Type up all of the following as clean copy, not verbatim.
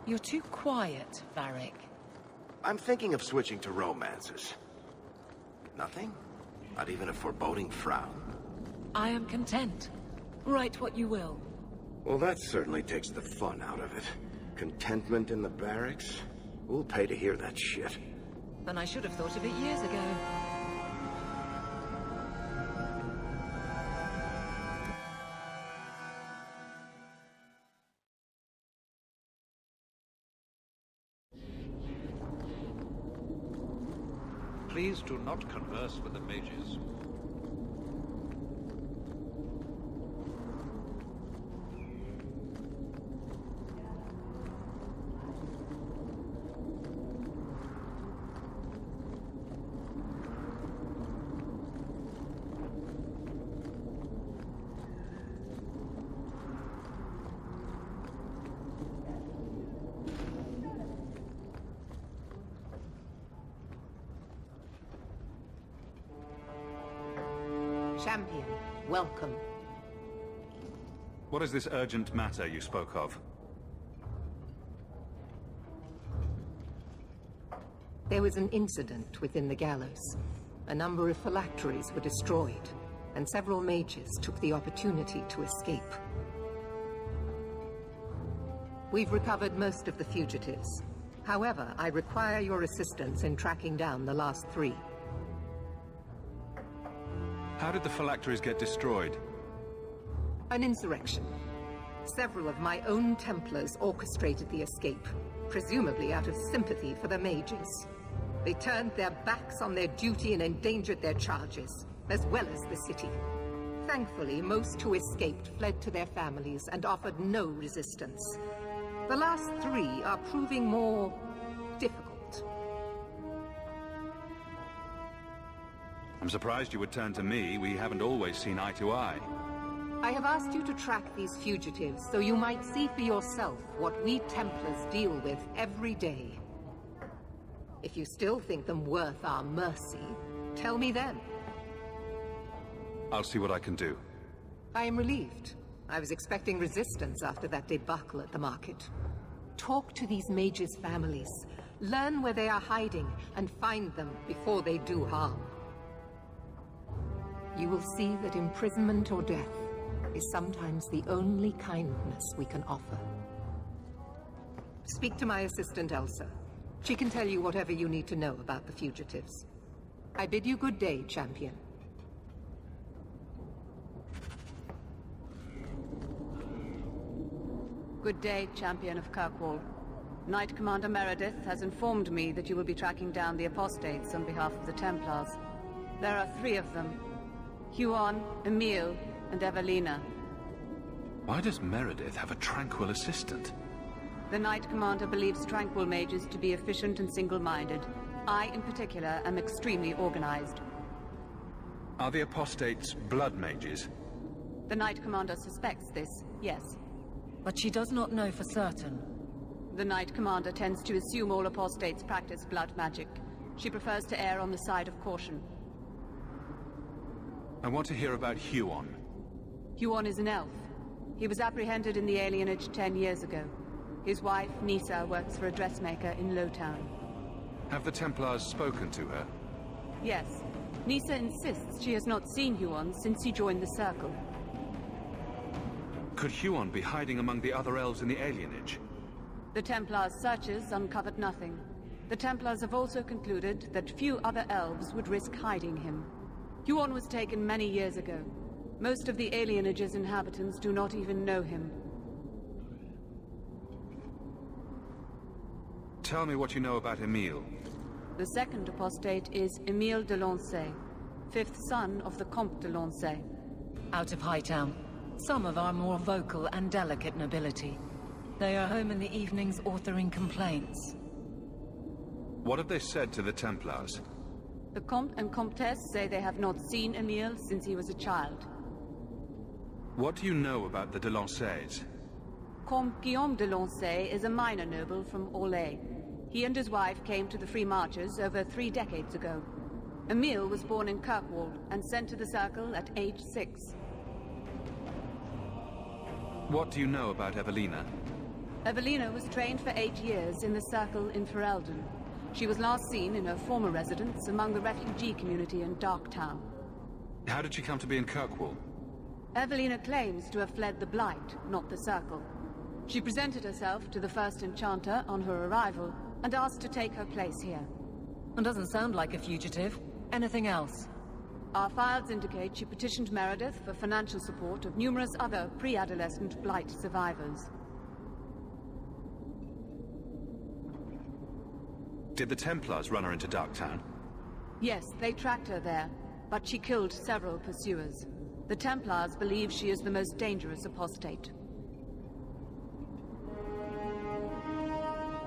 You're too quiet, Varric. I'm thinking of switching to romances. Nothing? Not even a foreboding frown? I am content. Write what you will. Well, that certainly takes the fun out of it. Contentment in the barracks? We'll pay to hear that shit. Then I should have thought of it years ago. Please do not converse with the mages. Champion, welcome. What is this urgent matter you spoke of? There was an incident within the gallows. A number of phylacteries were destroyed, and several mages took the opportunity to escape. We've recovered most of the fugitives. However, I require your assistance in tracking down the last 3. How did the phylacteries get destroyed? An insurrection. Several of my own Templars orchestrated the escape, presumably out of sympathy for the mages. They turned their backs on their duty and endangered their charges, as well as the city. Thankfully, most who escaped fled to their families and offered no resistance. The last 3 are proving more difficult. I'm surprised you would turn to me. We haven't always seen eye to eye. I have asked you to track these fugitives so you might see for yourself what we Templars deal with every day. If you still think them worth our mercy, tell me then. I'll see what I can do. I am relieved. I was expecting resistance after that debacle at the market. Talk to these mages' families. Learn where they are hiding and find them before they do harm. You will see that imprisonment or death is sometimes the only kindness we can offer. Speak to my assistant, Elsa. She can tell you whatever you need to know about the fugitives. I bid you good day, Champion. Good day, Champion of Kirkwall. Knight Commander Meredith has informed me that you will be tracking down the apostates on behalf of the Templars. There are 3 of them. Huon, Emil, and Evelina. Why does Meredith have a tranquil assistant? The Knight Commander believes tranquil mages to be efficient and single-minded. I, in particular, am extremely organized. Are the apostates blood mages? The Knight Commander suspects this, yes. But she does not know for certain. The Knight Commander tends to assume all apostates practice blood magic. She prefers to err on the side of caution. I want to hear about Huon. Huon is an elf. He was apprehended in the alienage 10 years ago. His wife, Nisa, works for a dressmaker in Lowtown. Have the Templars spoken to her? Yes. Nisa insists she has not seen Huon since he joined the Circle. Could Huon be hiding among the other elves in the alienage? The Templars' searches uncovered nothing. The Templars have also concluded that few other elves would risk hiding him. Huon was taken many years ago. Most of the alienage's inhabitants do not even know him. Tell me what you know about Emile. The second apostate is Emile de Lancey, 5th son of the Comte de Lancey. Out of Hightown. Some of our more vocal and delicate nobility. They are home in the evenings authoring complaints. What have they said to the Templars? The Comte and Comtesse say they have not seen Emile since he was a child. What do you know about the de Lanceys? Comte Guillaume de Lancey is a minor noble from Orlais. He and his wife came to the Free Marches over 3 decades ago. Emile was born in Kirkwall and sent to the Circle at age 6. What do you know about Evelina? Evelina was trained for 8 years in the Circle in Ferelden. She was last seen in her former residence among the refugee community in Darktown. How did she come to be in Kirkwall? Evelina claims to have fled the Blight, not the Circle. She presented herself to the First Enchanter on her arrival and asked to take her place here. And doesn't sound like a fugitive. Anything else? Our files indicate she petitioned Meredith for financial support of numerous other pre-adolescent Blight survivors. Did the Templars run her into Darktown? Yes, they tracked her there, but she killed several pursuers. The Templars believe she is the most dangerous apostate.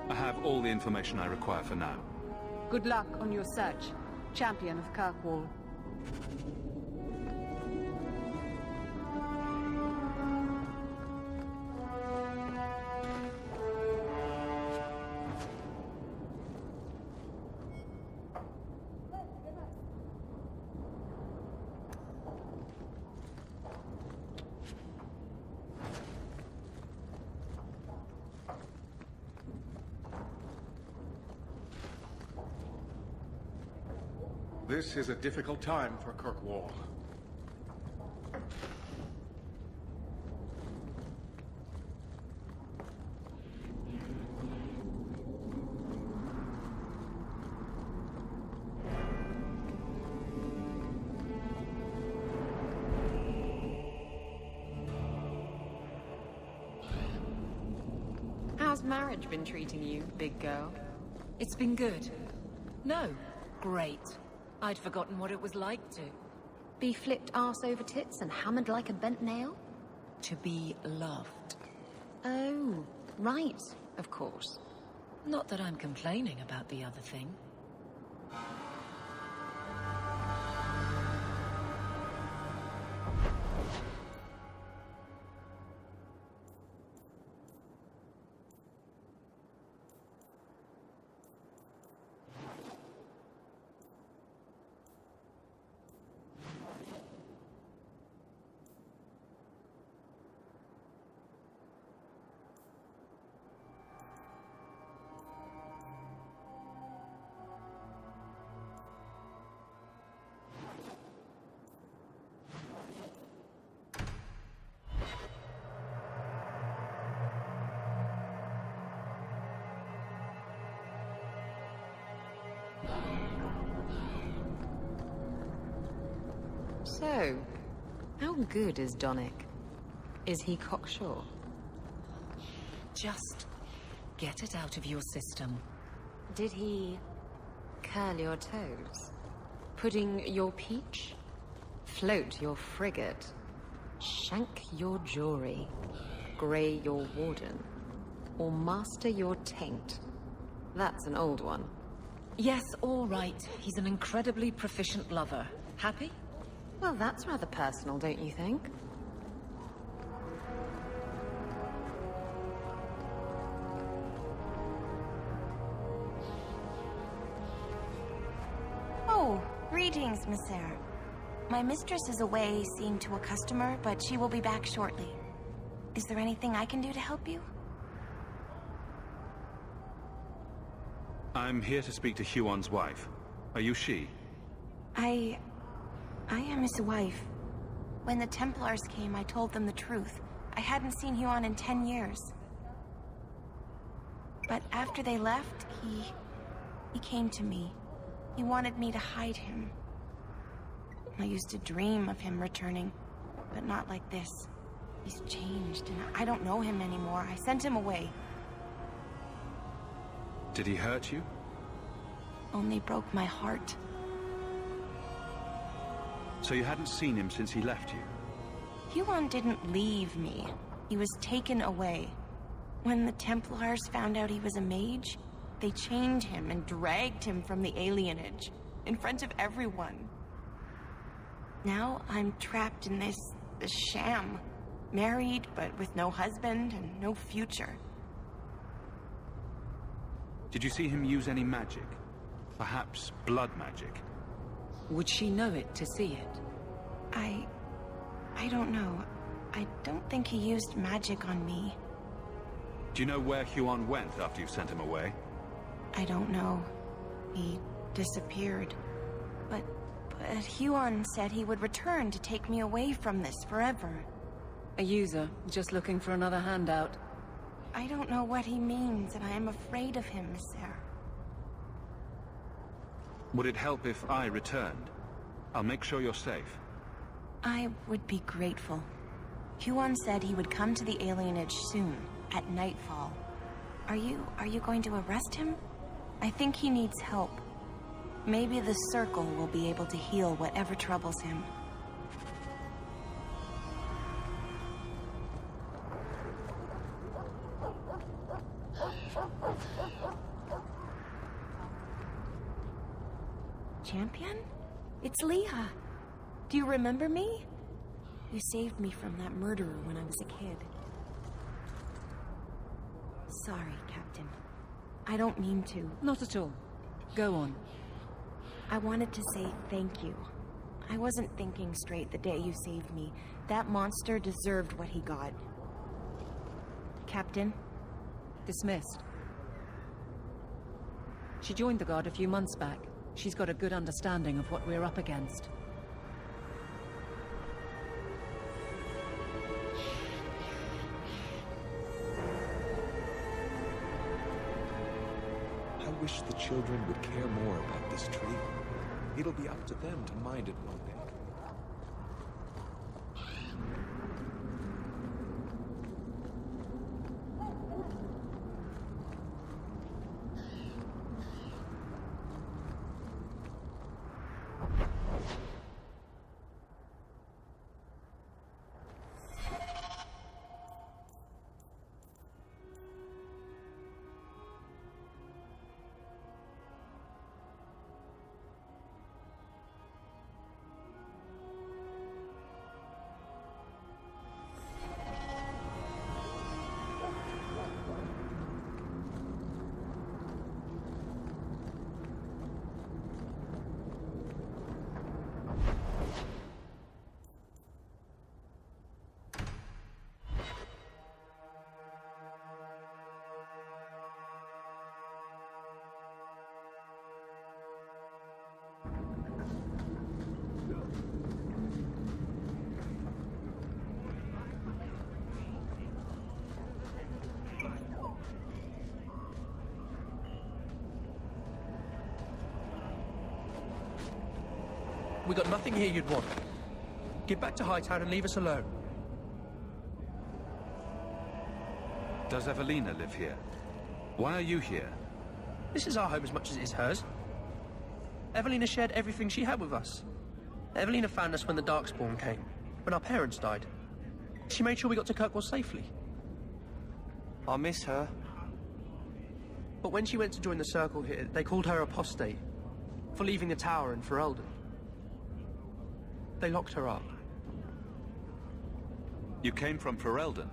I have all the information I require for now. Good luck on your search, Champion of Kirkwall. This is a difficult time for Kirkwall. How's marriage been treating you, big girl? It's been good. No, great. I'd forgotten what it was like to Be flipped arse over tits and hammered like a bent nail? be loved. Oh, right, of course. Not that I'm complaining about the other thing. So, how good is Donnic? Is he cocksure? Just get it out of your system. Did he curl your toes? Pudding your peach? Float your frigate? Shank your jury? Grey your warden? Or master your taint? That's an old one. Yes, all right. He's an incredibly proficient lover. Happy? Well, that's rather personal, don't you think? Oh, greetings, Miss Sarah. My mistress is away seeing to a customer, but she will be back shortly. Is there anything I can do to help you? I'm here to speak to Huon's wife. Are you she? I am his wife. When the Templars came, I told them the truth. I hadn't seen Huon in 10 years. But after they left, he came to me. He wanted me to hide him. I used to dream of him returning, but not like this. He's changed, and I don't know him anymore. I sent him away. Did he hurt you? Only broke my heart. So you hadn't seen him since he left you? Huon didn't leave me. He was taken away. When the Templars found out he was a mage, they chained him and dragged him from the alienage, in front of everyone. Now I'm trapped in this sham. Married, but with no husband and no future. Did you see him use any magic? Perhaps blood magic? Would she know it to see it? I don't know. I don't think he used magic on me. Do you know where Huon went after you sent him away? I don't know. He disappeared. But Huon said he would return to take me away from this forever. A user, just looking for another handout. I don't know what he means, and I am afraid of him, sir. Would it help if I returned? I'll make sure you're safe. I would be grateful. Huon said he would come to the alienage soon, at nightfall. Are you going to arrest him? I think he needs help. Maybe the Circle will be able to heal whatever troubles him. Champion? It's Leah. Do you remember me? You saved me from that murderer when I was a kid. Sorry, Captain. I don't mean to. Not at all. Go on. I wanted to say thank you. I wasn't thinking straight the day you saved me. That monster deserved what he got. Captain? Dismissed. She joined the Guard a few months back. She's got a good understanding of what we're up against. I wish the children would care more about this tree. It'll be up to them to mind it one day. We got nothing here you'd want. Get back to Hightown and leave us alone. Does Evelina live here? Why are you here? This is our home as much as it is hers. Evelina shared everything she had with us. Evelina found us when the Darkspawn came, when our parents died. She made sure we got to Kirkwall safely. I miss her. But when she went to join the Circle here, they called her apostate for leaving the tower in Ferelden. They locked her up. You came from Ferelden?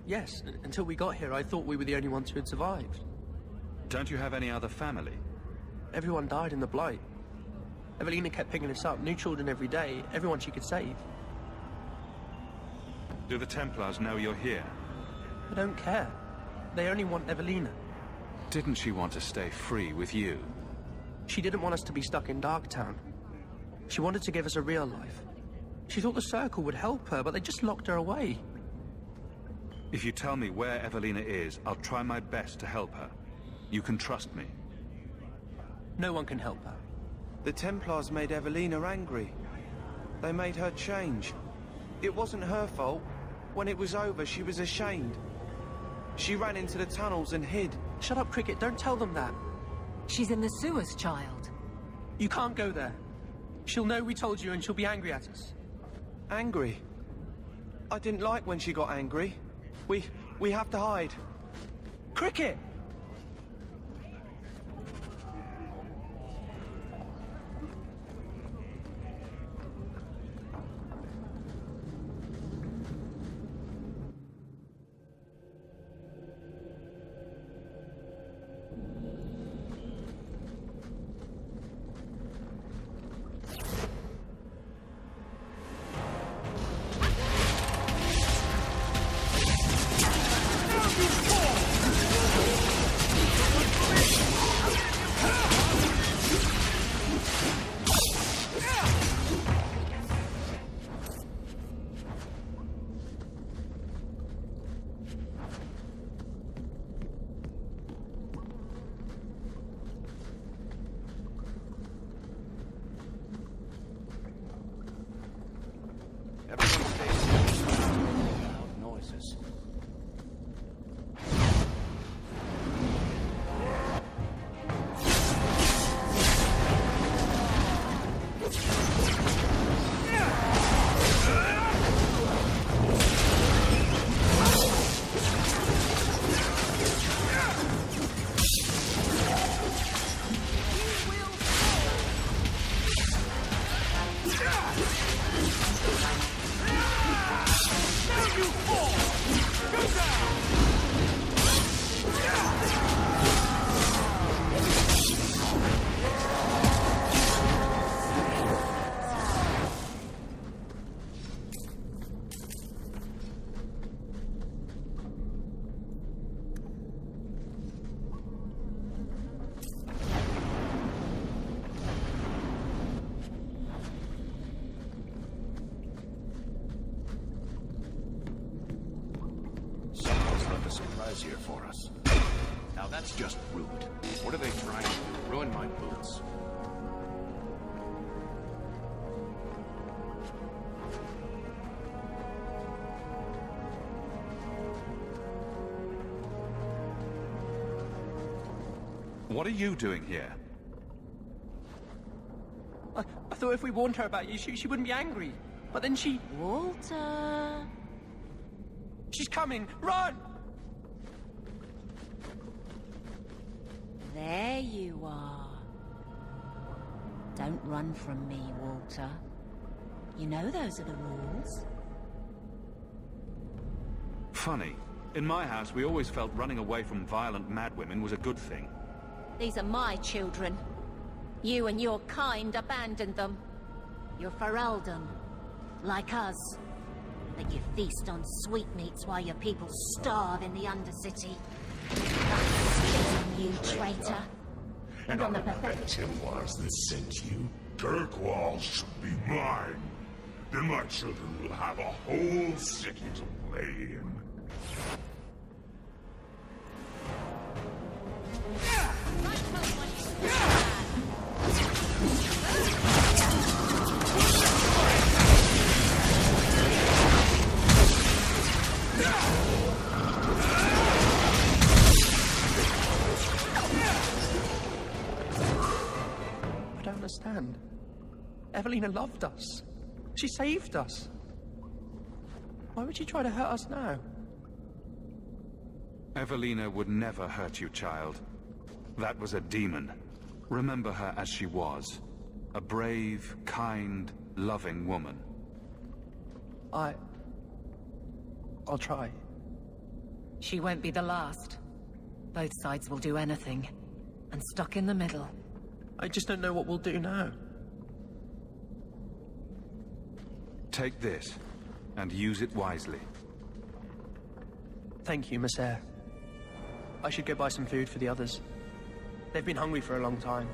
Yes, until we got here I thought we were the only ones who had survived. Don't you have any other family? Everyone died in the Blight. Evelina kept picking us up, new children every day, everyone she could save. Do the Templars know you're here? I don't care. They only want Evelina. Didn't she want to stay free with you? She didn't want us to be stuck in Darktown. She wanted to give us a real life. She thought the Circle would help her, but they just locked her away. If you tell me where Evelina is, I'll try my best to help her. You can trust me. No one can help her. The Templars made Evelina angry. They made her change. It wasn't her fault. When it was over, she was ashamed. She ran into the tunnels and hid. Shut up, Cricket. Don't tell them that. She's in the sewers, child. You can't go there. She'll know we told you and she'll be angry at us. Angry? I didn't like when she got angry. We have to hide. Cricket! Before! Brazier for us. Now that's just rude. What are they trying to do? Ruin my boots. What are you doing here? I thought if we warned her about you, she wouldn't be angry. But then she... Walter... She's coming! Run! There you are. Don't run from me, Walter. You know those are the rules. Funny. In my house, we always felt running away from violent madwomen was a good thing. These are my children. You and your kind abandoned them. You're Ferelden, like us. But you feast on sweetmeats while your people starve in the Undercity. That's on you, traitor. And on the Templars that sent you, Kirkwall should be mine. Then my children will have a whole city to play in. I don't understand. Evelina loved us. She saved us. Why would she try to hurt us now? Evelina would never hurt you, child. That was a demon. Remember her as she was. A brave, kind, loving woman. I'll try. She won't be the last. Both sides will do anything. And stuck in the middle. I just don't know what we'll do now. Take this, and use it wisely. Thank you, Miss Eyre. I should go buy some food for the others. They've been hungry for a long time.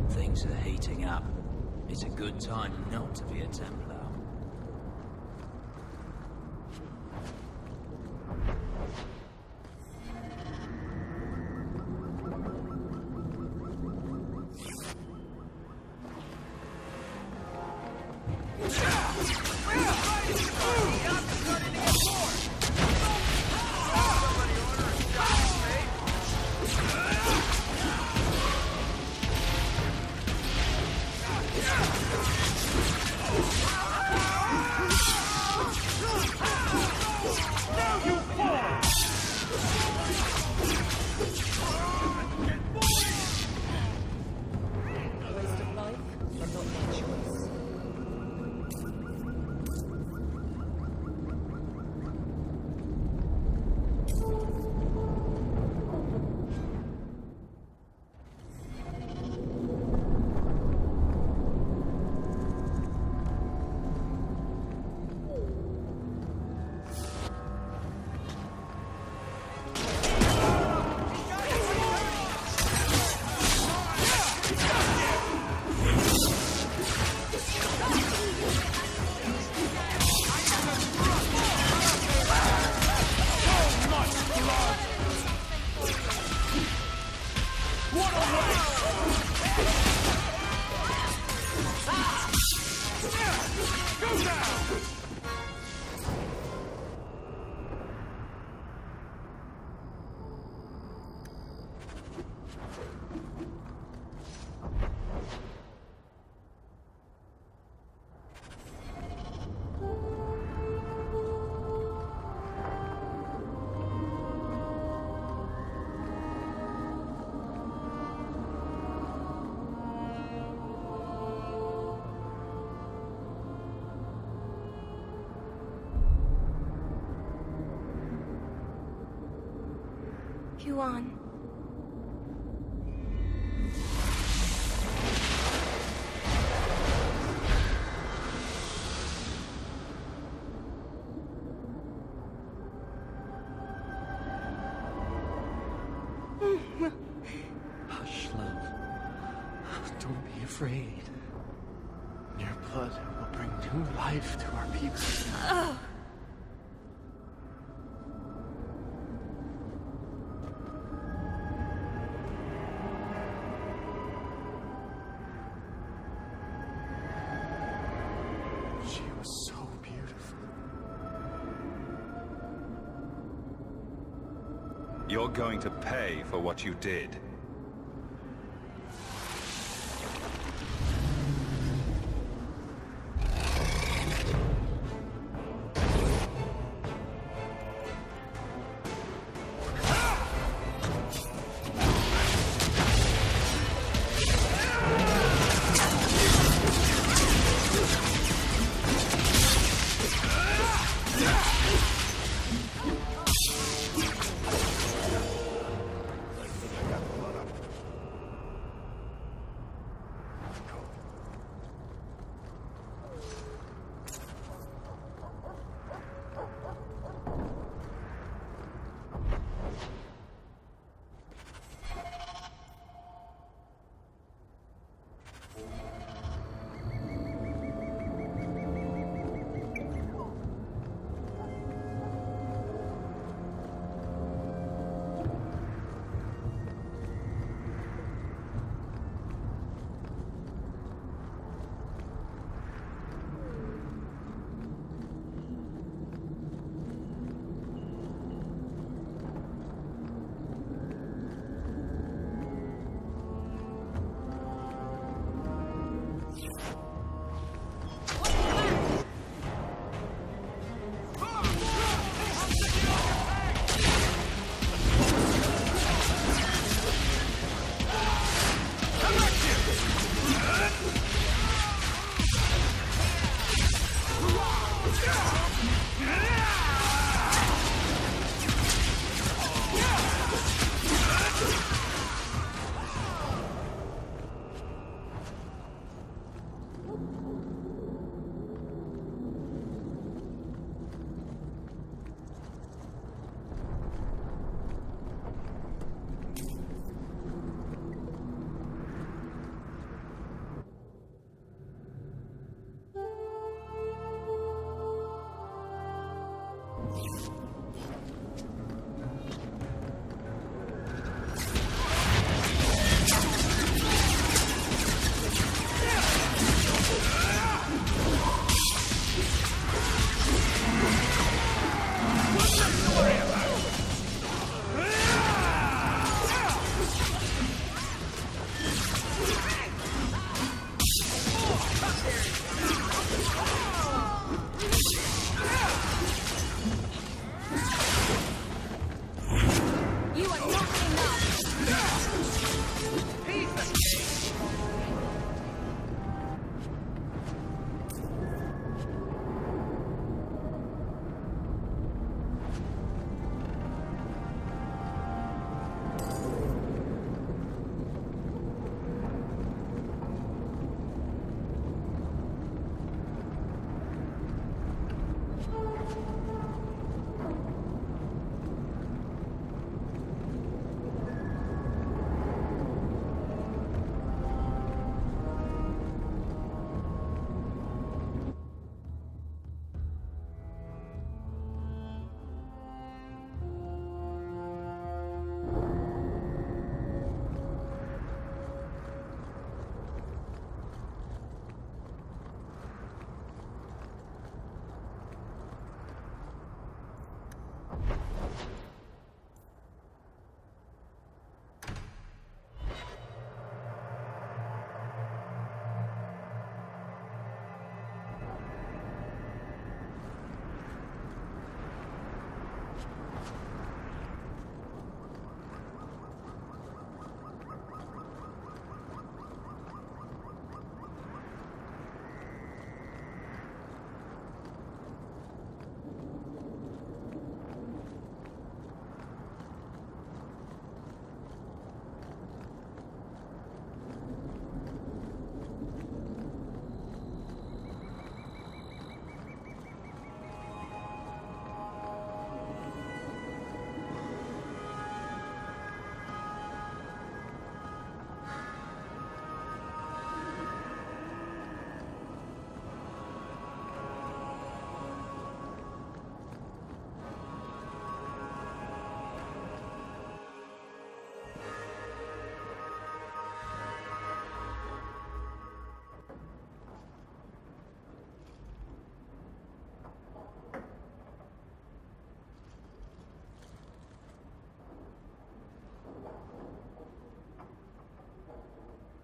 Things are heating up. It's a good time not to be a Templar. Yeah! Go down! Huan. Hush, love. Don't be afraid. Your blood will bring new life to our people. Ugh. She was so beautiful. You're going to pay for what you did.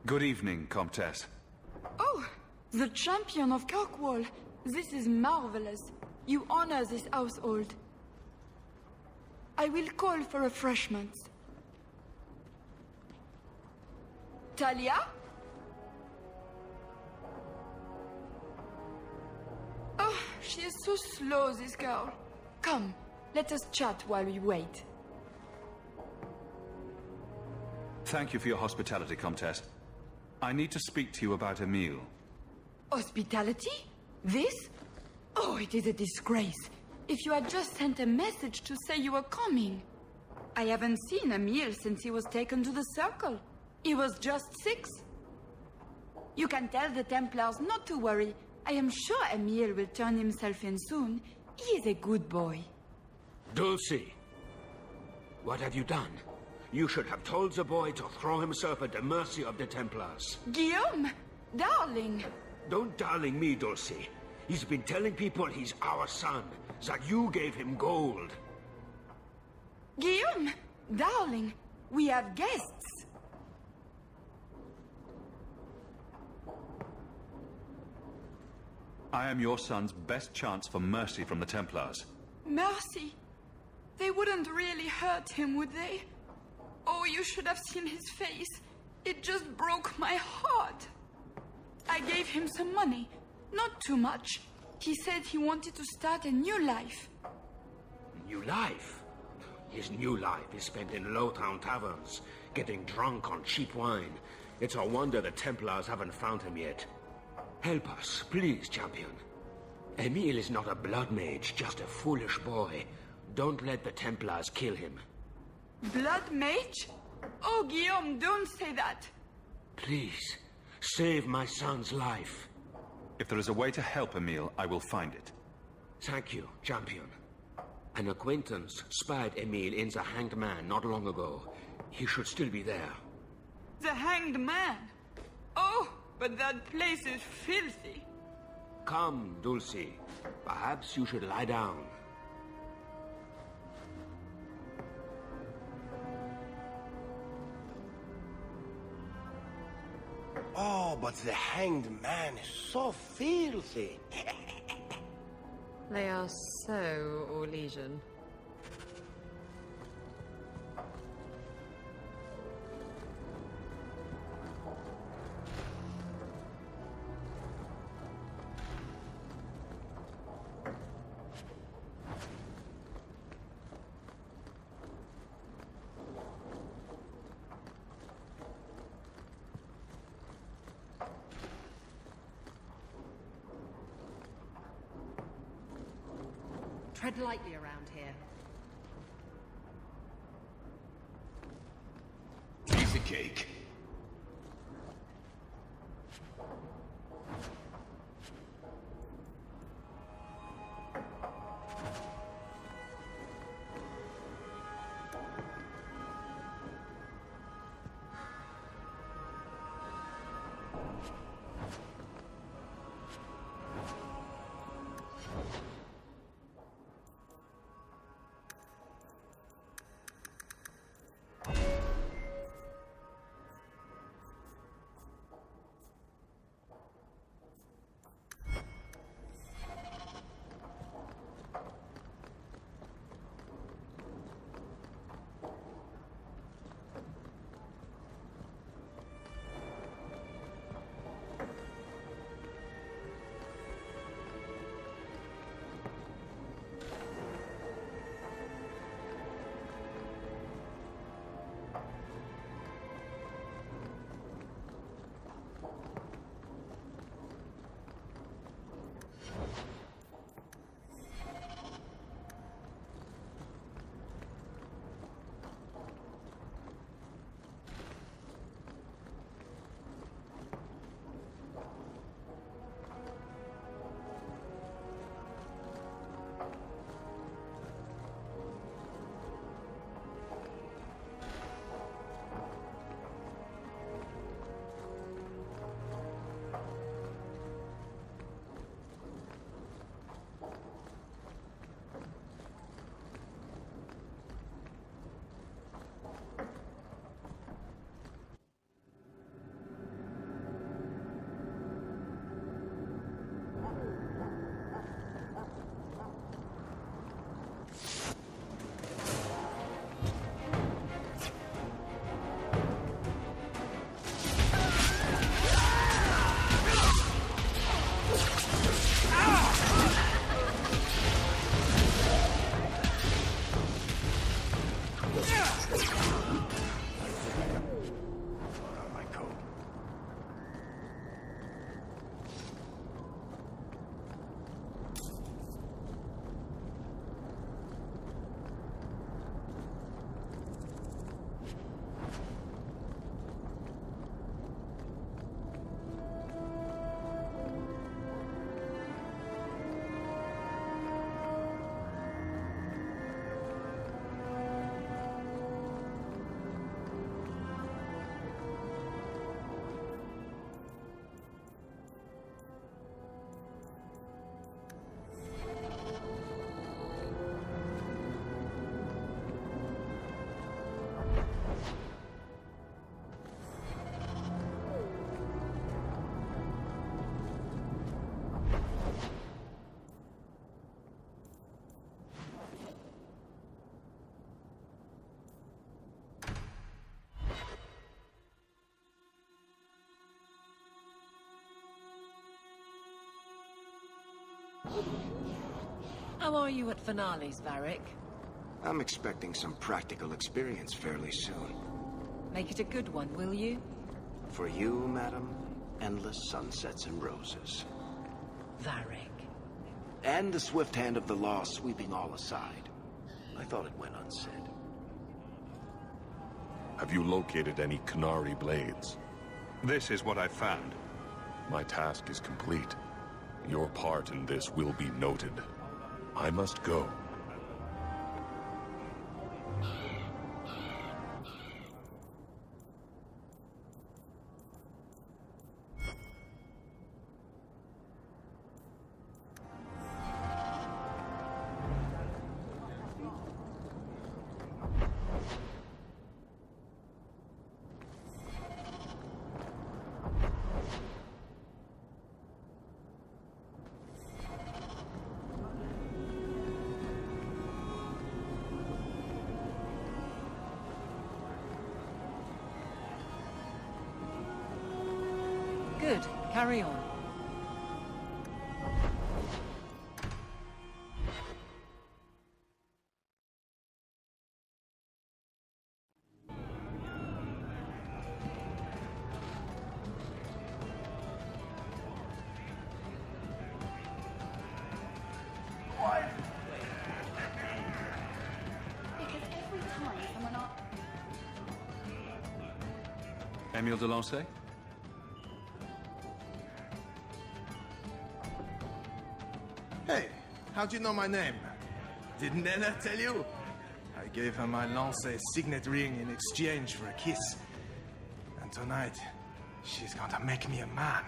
Good evening, Comtesse. Oh, the champion of Kirkwall. This is marvelous. You honor this household. I will call for refreshments. Talia? Oh, she is so slow, this girl. Come, let us chat while we wait. Thank you for your hospitality, Comtesse. I need to speak to you about Emile. Hospitality? This? Oh, it is a disgrace. If you had just sent a message to say you were coming. I haven't seen Emile since he was taken to the Circle. He was just 6. You can tell the Templars not to worry. I am sure Emile will turn himself in soon. He is a good boy. Dulcie! What have you done? You should have told the boy to throw himself at the mercy of the Templars. Guillaume! Darling! Don't darling me, Dulcie. He's been telling people he's our son, that you gave him gold. Guillaume! Darling! We have guests! I am your son's best chance for mercy from the Templars. Mercy? They wouldn't really hurt him, would they? Oh, you should have seen his face. It just broke my heart. I gave him some money. Not too much. He said he wanted to start a new life. New life? His new life is spent in low-town taverns, getting drunk on cheap wine. It's a wonder the Templars haven't found him yet. Help us, please, champion. Emile is not a blood mage, just a foolish boy. Don't let the Templars kill him. Blood mage? Oh, Guillaume, don't say that. Please, save my son's life. If there is a way to help Emile, I will find it. Thank you, champion. An acquaintance spied Emile in the Hanged Man not long ago. He should still be there. The Hanged Man? Oh, but that place is filthy. Come, Dulcie. Perhaps you should lie down. Oh, but the Hanged Man is so filthy. They are so Orlesian. Tread lightly around here. Piece of cake. How are you at finales, Varric? I'm expecting some practical experience fairly soon. Make it a good one, will you? For you, madam, endless sunsets and roses. Varric. And the swift hand of the law sweeping all aside. I thought it went unsaid. Have you located any Qunari blades? This is what I found. My task is complete. Your part in this will be noted. I must go. Good. Carry on. Emile de Lancey? Hey, how'd you know my name? Didn't Nella tell you? I gave her my Lancey signet ring in exchange for a kiss. And tonight, she's gonna make me a man.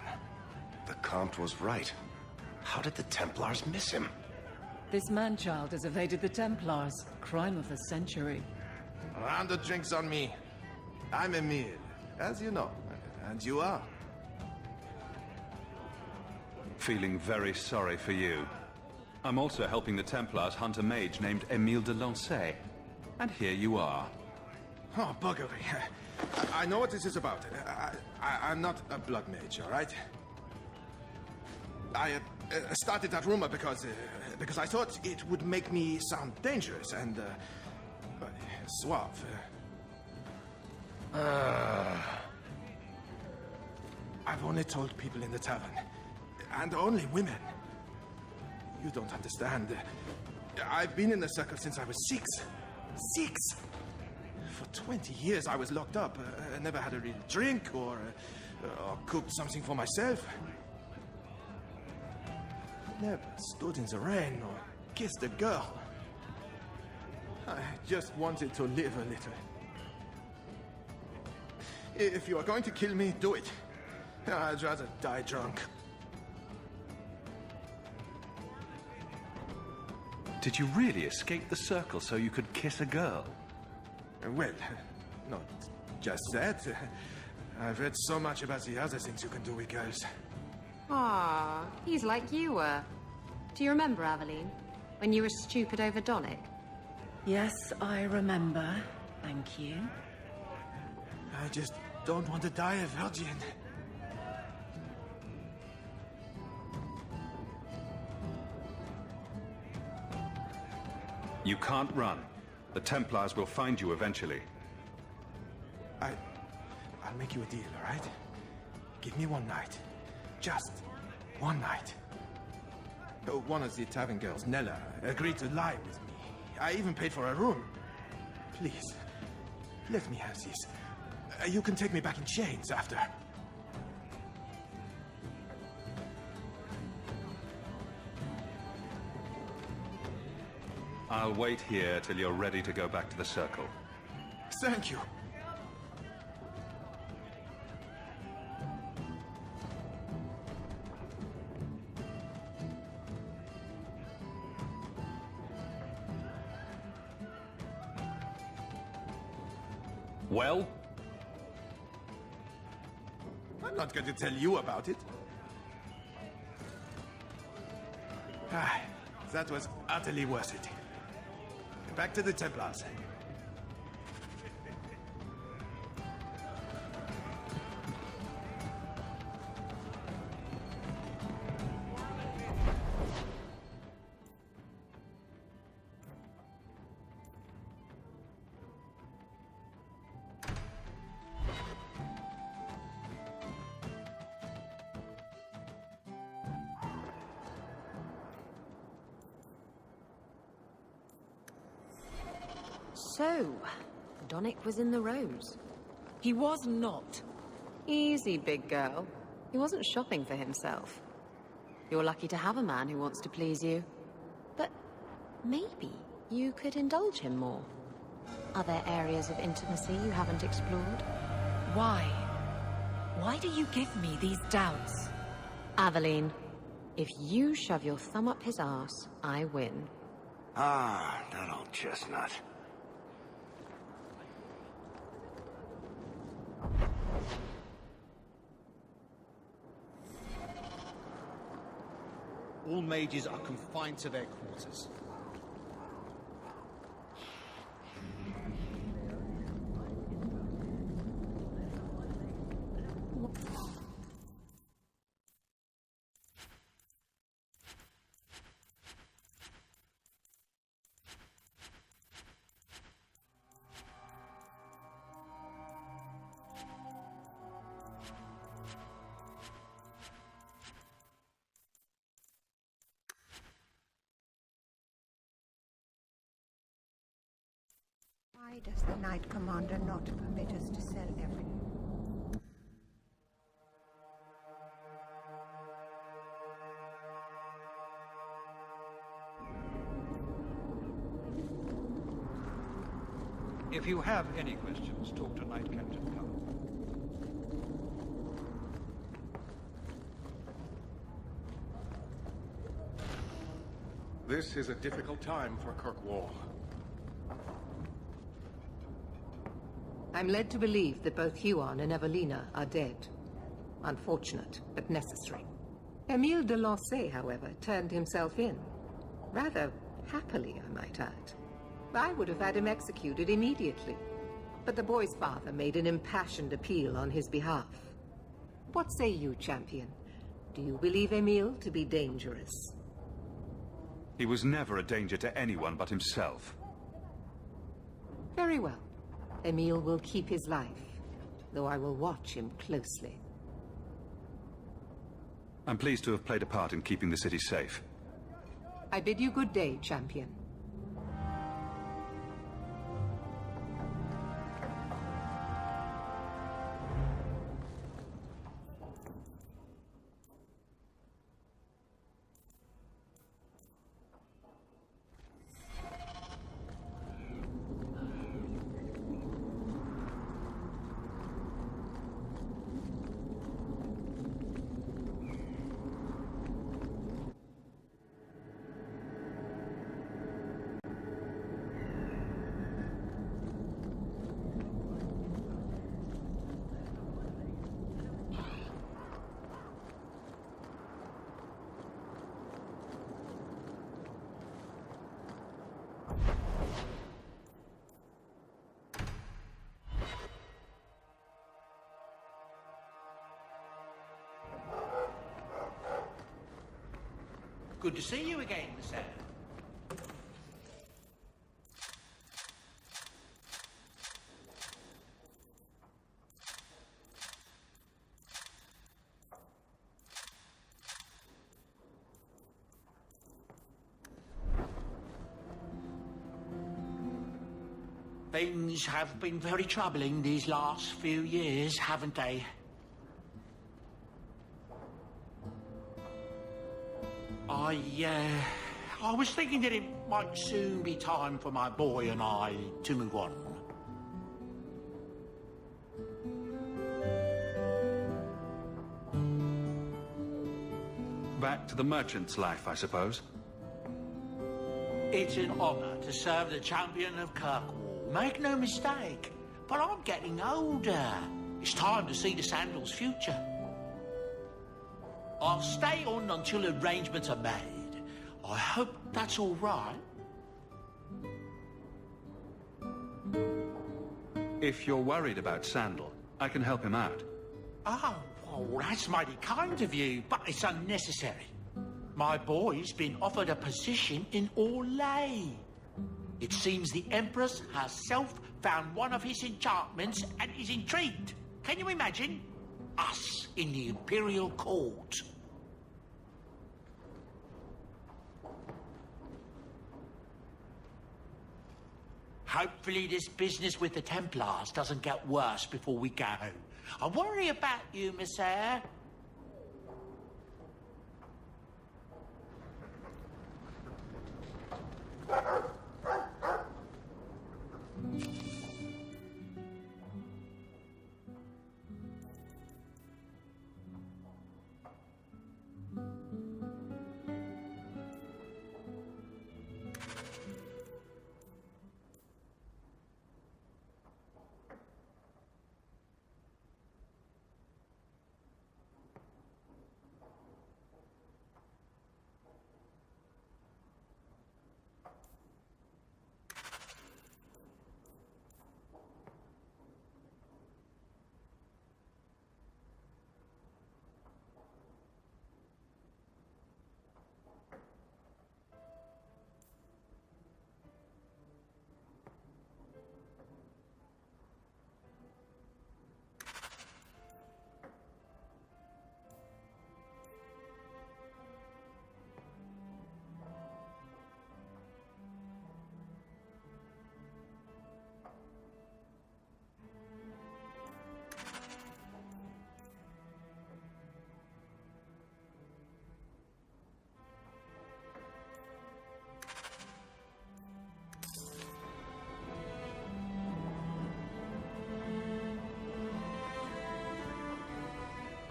The Comte was right. How did the Templars miss him? This man-child has evaded the Templars. Crime of the century. A round of drinks on me. I'm Emile, as you know. And you are. Feeling very sorry for you. I'm also helping the Templars hunt a mage named Emile de Lancey. And here you are. Oh, buggery. I know what this is about. I'm not a blood mage, all right? I started that rumor because I thought it would make me sound dangerous and suave. I've only told people in the tavern, and only women. You don't understand. I've been in the circle since I was 6. 6! For 20 years I was locked up. I never had a real drink or cooked something for myself. Never stood in the rain or kissed a girl. I just wanted to live a little. If you are going to kill me, do it. I'd rather die drunk. Did you really escape the circle so you could kiss a girl? Well, not just that. I've read so much about the other things you can do with girls. Ah, he's like you were. Do you remember, Aveline? When you were stupid over Donick? Yes, I remember. Thank you. I just don't want to die a virgin. You can't run. The Templars will find you eventually. I'll make you a deal, all right? Give me one night. Just one night. One of the tavern girls, Nella, agreed to lie with me. I even paid for a room. Please, let me have this. You can take me back in chains after. I'll wait here till you're ready to go back to the circle. Thank you. Well? I'm not going to tell you about it. That was utterly worth it. Back to the Templars. So, Donnic was in the Rose. He was not. Easy, big girl. He wasn't shopping for himself. You're lucky to have a man who wants to please you. But maybe you could indulge him more. Are there areas of intimacy you haven't explored? Why? Why do you give me these doubts? Aveline, if you shove your thumb up his arse, I win. Ah, that old chestnut. All mages are confined to their quarters. Why does the Knight Commander not permit us to sell everything? If you have any questions, talk to Knight Captain Cullen. This is a difficult time for Kirkwall. I'm led to believe that both Huon and Evelina are dead. Unfortunate, but necessary. Emile de Lancey, however, turned himself in. Rather happily, I might add. I would have had him executed immediately. But the boy's father made an impassioned appeal on his behalf. What say you, champion? Do you believe Emile to be dangerous? He was never a danger to anyone but himself. Very well. Emile will keep his life, though I will watch him closely. I'm pleased to have played a part in keeping the city safe. I bid you good day, champion. Good to see you again, sir. Things have been very troubling these last few years, haven't they? I was thinking that it might soon be time for my boy and I to move on. Back to the merchant's life, I suppose. It's an honor to serve the champion of Kirkwall, make no mistake. But I'm getting older. It's time to see the Sandals' future. I'll stay on until arrangements are made. I hope that's all right. If you're worried about Sandal, I can help him out. Oh, well, that's mighty kind of you, but it's unnecessary. My boy's been offered a position in Orlais. It seems the Empress herself found one of his enchantments and is intrigued. Can you imagine? Us in the Imperial Court. Hopefully this business with the Templars doesn't get worse before we go. I worry about you, Miss Eyre.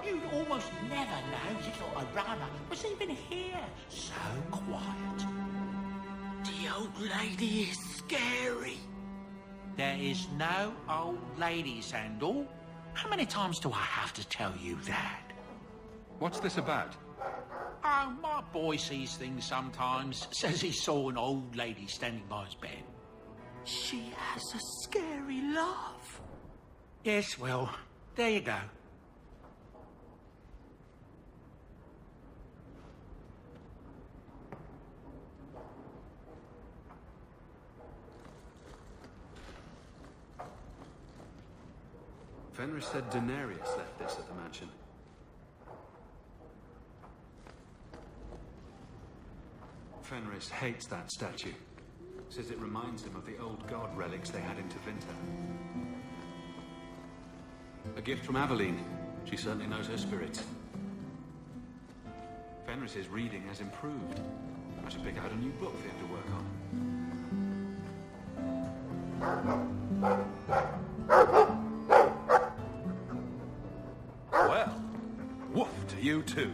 You'd almost never know little Arana was even here. So quiet. The old lady is scary. There is no old lady, Sandal. How many times do I have to tell you that? What's this about? Oh, my boy sees things sometimes. Says he saw an old lady standing by his bed. She has a scary laugh. Yes, well, there you go. Fenris said Daenerys left this at the mansion. Fenris hates that statue. Says it reminds him of the old god relics they had in Tevinter. A gift from Aveline. She certainly knows her spirits. Fenris's reading has improved. I should pick out a new book for him to work on. Well, woof to you too.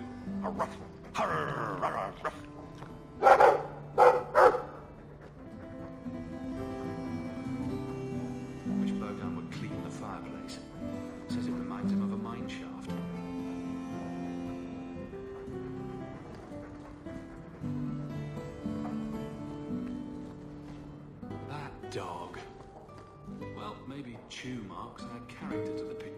Which blowdown would clean the fireplace? Says it reminds him of a mine shaft. That dog. Well, maybe chew marks add character to the picture.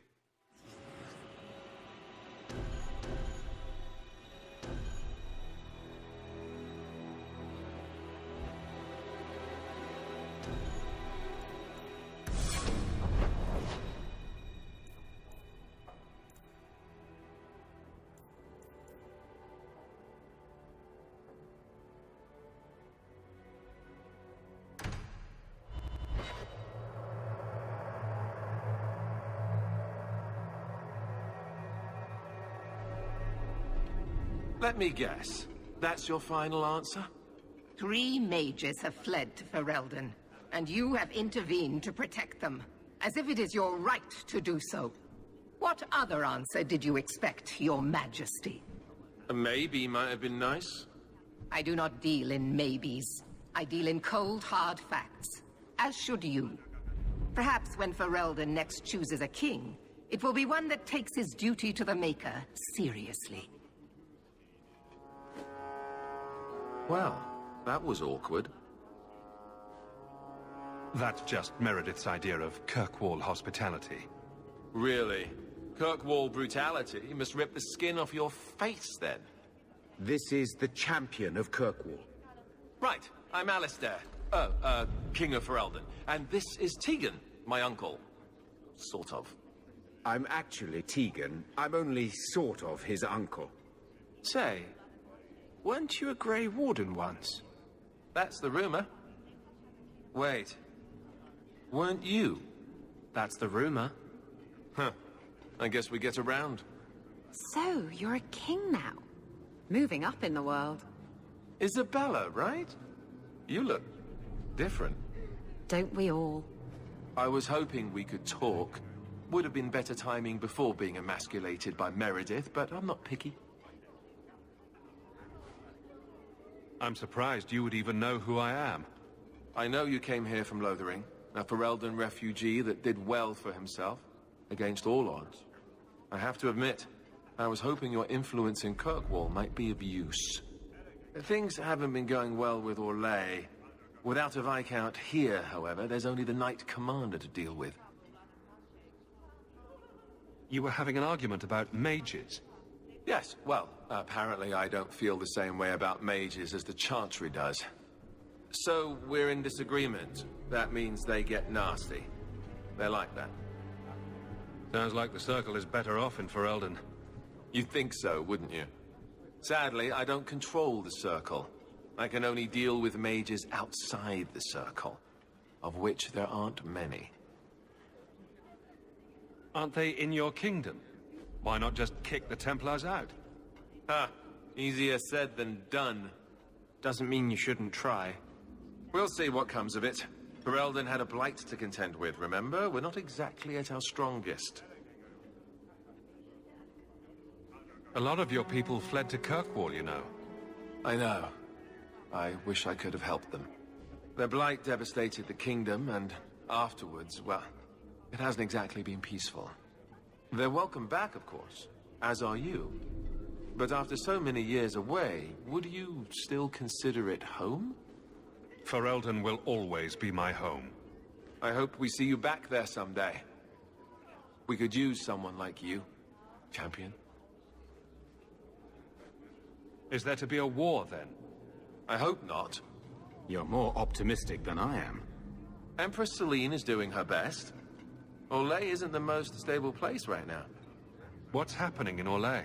Let me guess. That's your final answer? 3 mages have fled to Ferelden, and you have intervened to protect them, as if it is your right to do so. What other answer did you expect, Your Majesty? A maybe might have been nice. I do not deal in maybes. I deal in cold, hard facts. As should you. Perhaps when Ferelden next chooses a king, it will be one that takes his duty to the Maker seriously. Well, that was awkward. That's just Meredith's idea of Kirkwall hospitality. Really? Kirkwall brutality? You must rip the skin off your face, then. This is the champion of Kirkwall. Right, I'm Alistair. King of Ferelden. And this is Tegan, my uncle. Sort of. I'm actually Tegan. I'm only sort of his uncle. Say, weren't you a Grey Warden once? That's the rumor. Wait, Weren't you? That's the rumor. Huh. I guess we get around. So, you're a king now. Moving up in the world. Isabella, right? You look different. Don't we all? I was hoping we could talk. Would have been better timing before being emasculated by Meredith, but I'm not picky. I'm surprised you would even know who I am. I know you came here from Lothering, a Ferelden refugee that did well for himself, against all odds. I have to admit, I was hoping your influence in Kirkwall might be of use. Things haven't been going well with Orlais. Without a Viscount here, however, there's only the Knight Commander to deal with. You were having an argument about mages? Yes, well, apparently I don't feel the same way about mages as the Chantry does. So, we're in disagreement. That means they get nasty. They're like that. Sounds like the Circle is better off in Ferelden. You'd think so, wouldn't you? Sadly, I don't control the Circle. I can only deal with mages outside the Circle, of which there aren't many. Aren't they in your kingdom? Why not just kick the Templars out? Easier said than done. Doesn't mean you shouldn't try. We'll see what comes of it. Ferelden had a blight to contend with, remember? We're not exactly at our strongest. A lot of your people fled to Kirkwall, you know. I know. I wish I could have helped them. Their blight devastated the kingdom, and afterwards, well, it hasn't exactly been peaceful. They're welcome back, of course, as are you. But after so many years away, would you still consider it home? Ferelden will always be my home. I hope we see you back there someday. We could use someone like you, champion. Is there to be a war, then? I hope not. You're more optimistic than I am. Empress Celine is doing her best. Orlais isn't the most stable place right now. What's happening in Orlais?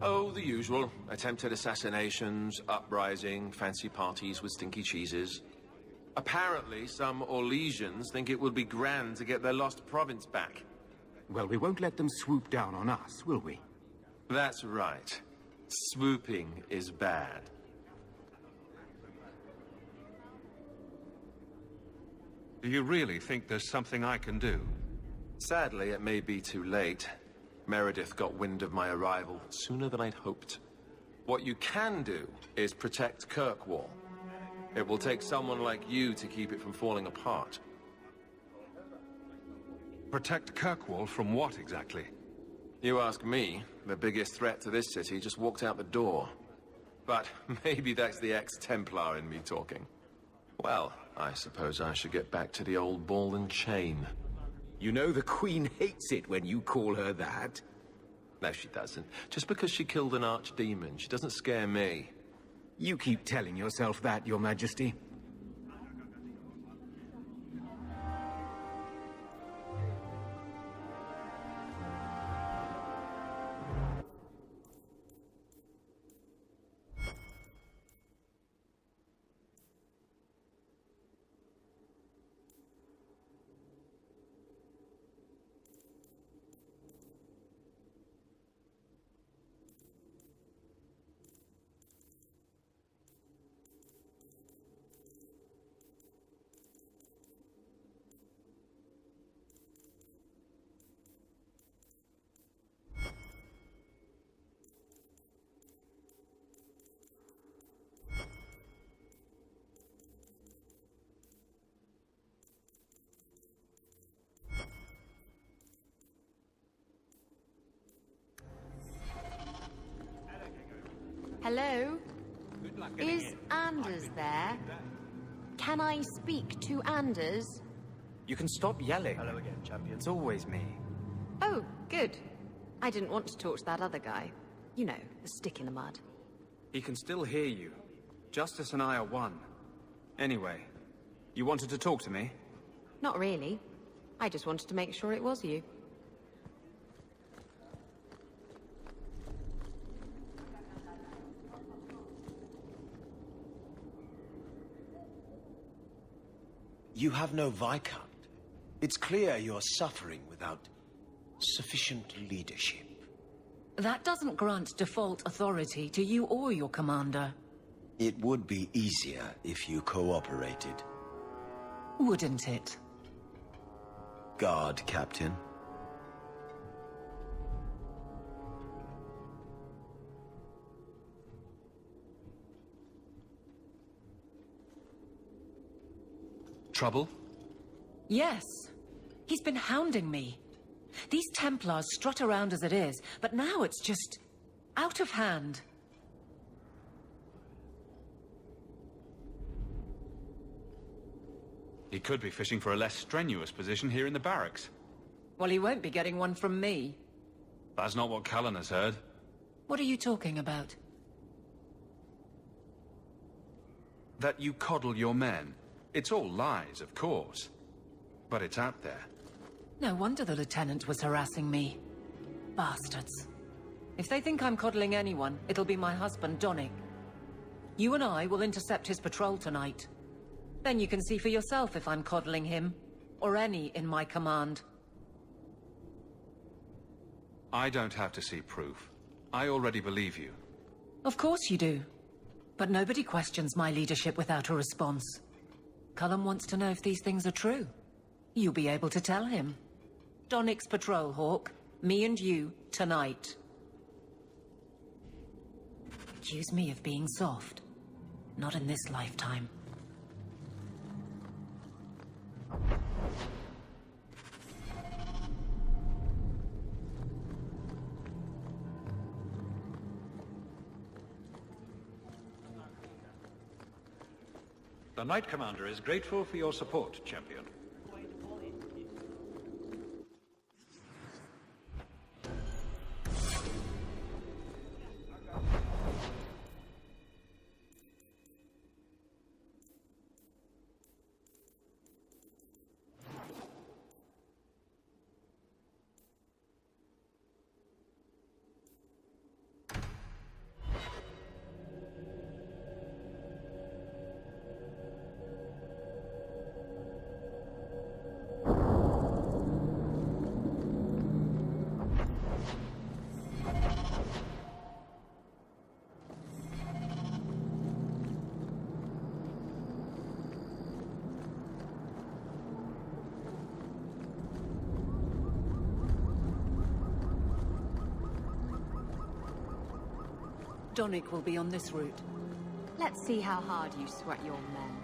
Oh, the usual. Attempted assassinations, uprising, fancy parties with stinky cheeses. Apparently, some Orlesians think it would be grand to get their lost province back. Well, we won't let them swoop down on us, will we? That's right. Swooping is bad. Do you really think there's something I can do? Sadly, it may be too late. Meredith got wind of my arrival sooner than I'd hoped. What you can do is protect Kirkwall. It will take someone like you to keep it from falling apart. Protect Kirkwall from what, exactly? You ask me, the biggest threat to this city just walked out the door. But maybe that's the ex-Templar in me talking. Well, I suppose I should get back to the old ball and chain. You know the Queen hates it when you call her that. No, she doesn't. Just because she killed an archdemon, she doesn't scare me. You keep telling yourself that, Your Majesty. Hello? Is Anders there? Can I speak to Anders? You can stop yelling. Hello again, champion. It's always me. Oh, good. I didn't want to talk to that other guy. You know, the stick in the mud. He can still hear you. Justice and I are one. Anyway, you wanted to talk to me? Not really. I just wanted to make sure it was you. You have no Viscount? It's clear you're suffering without sufficient leadership. That doesn't grant default authority to you or your commander. It would be easier if you cooperated. Wouldn't it? Guard, Captain. Trouble? Yes. He's been hounding me. These Templars strut around as it is, but now it's just out of hand. He could be fishing for a less strenuous position here in the barracks. Well, he won't be getting one from me. That's not what Cullen has heard. What are you talking about? That you coddle your men. It's all lies, of course. But it's out there. No wonder the Lieutenant was harassing me. Bastards. If they think I'm coddling anyone, it'll be my husband, Donnic. You and I will intercept his patrol tonight. Then you can see for yourself if I'm coddling him, or any in my command. I don't have to see proof. I already believe you. Of course you do. But nobody questions my leadership without a response. Cullen wants to know if these things are true. You'll be able to tell him. Donnic's patrol, Hawke. Me and you, tonight. Accuse me of being soft. Not in this lifetime. The Knight Commander is grateful for your support, Champion. Donnic will be on this route. Let's see how hard you sweat your men.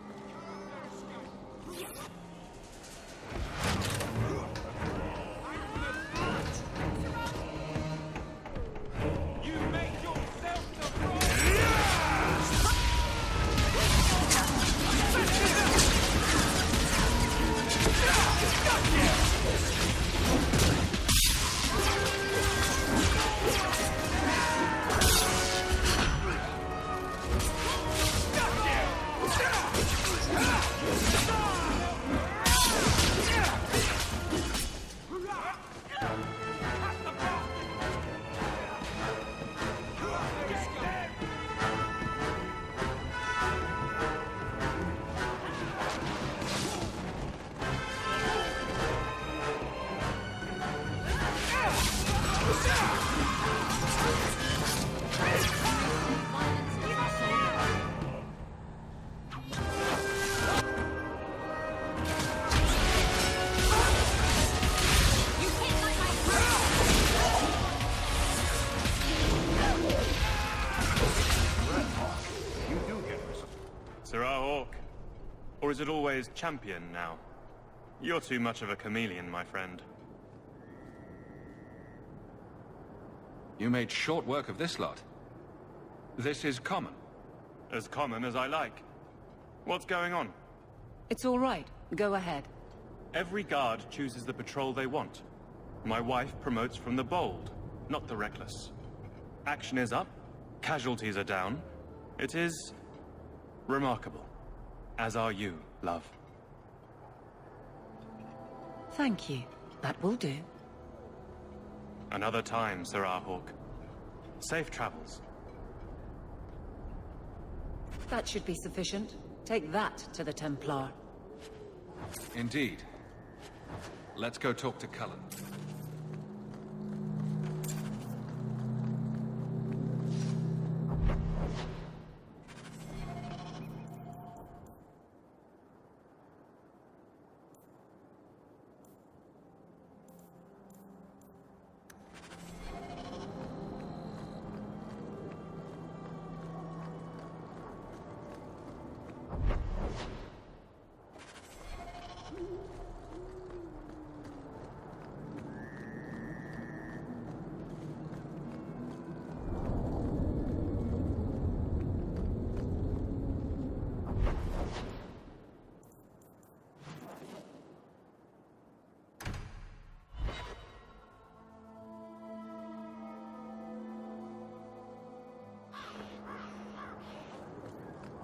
Or is it always Champion now? You're too much of a chameleon, my friend. You made short work of this lot. This is common. As common as I like. What's going on? It's all right. Go ahead. Every guard chooses the patrol they want. My wife promotes from the bold, not the reckless. Action is up, casualties are down. It is remarkable. As are you, love. Thank you. That will do. Another time, Serah Hawke. Safe travels. That should be sufficient. Take that to the Templar. Indeed. Let's go talk to Cullen.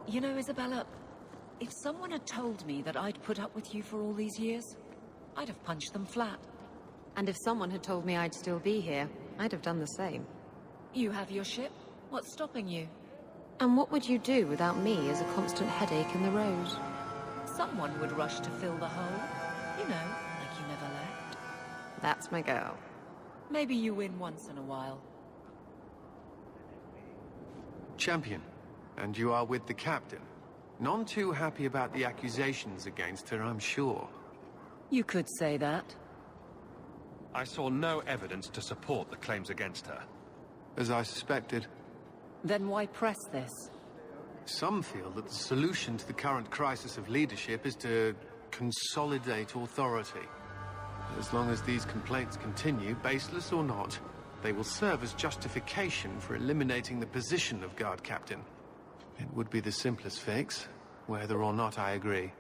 You know, Isabella, if someone had told me that I'd put up with you for all these years, I'd have punched them flat. And if someone had told me I'd still be here, I'd have done the same. You have your ship. What's stopping you? And what would you do without me as a constant headache in the road? Someone would rush to fill the hole. You know, like you never left. That's my girl. Maybe you win once in a while. Champion, and you are with the captain. None too happy about the accusations against her, I'm sure. You could say that. I saw no evidence to support the claims against her. As I suspected. Then why press this? Some feel that the solution to the current crisis of leadership is to consolidate authority. As long as these complaints continue, baseless or not, they will serve as justification for eliminating the position of guard captain. It would be the simplest fix, whether or not I agree.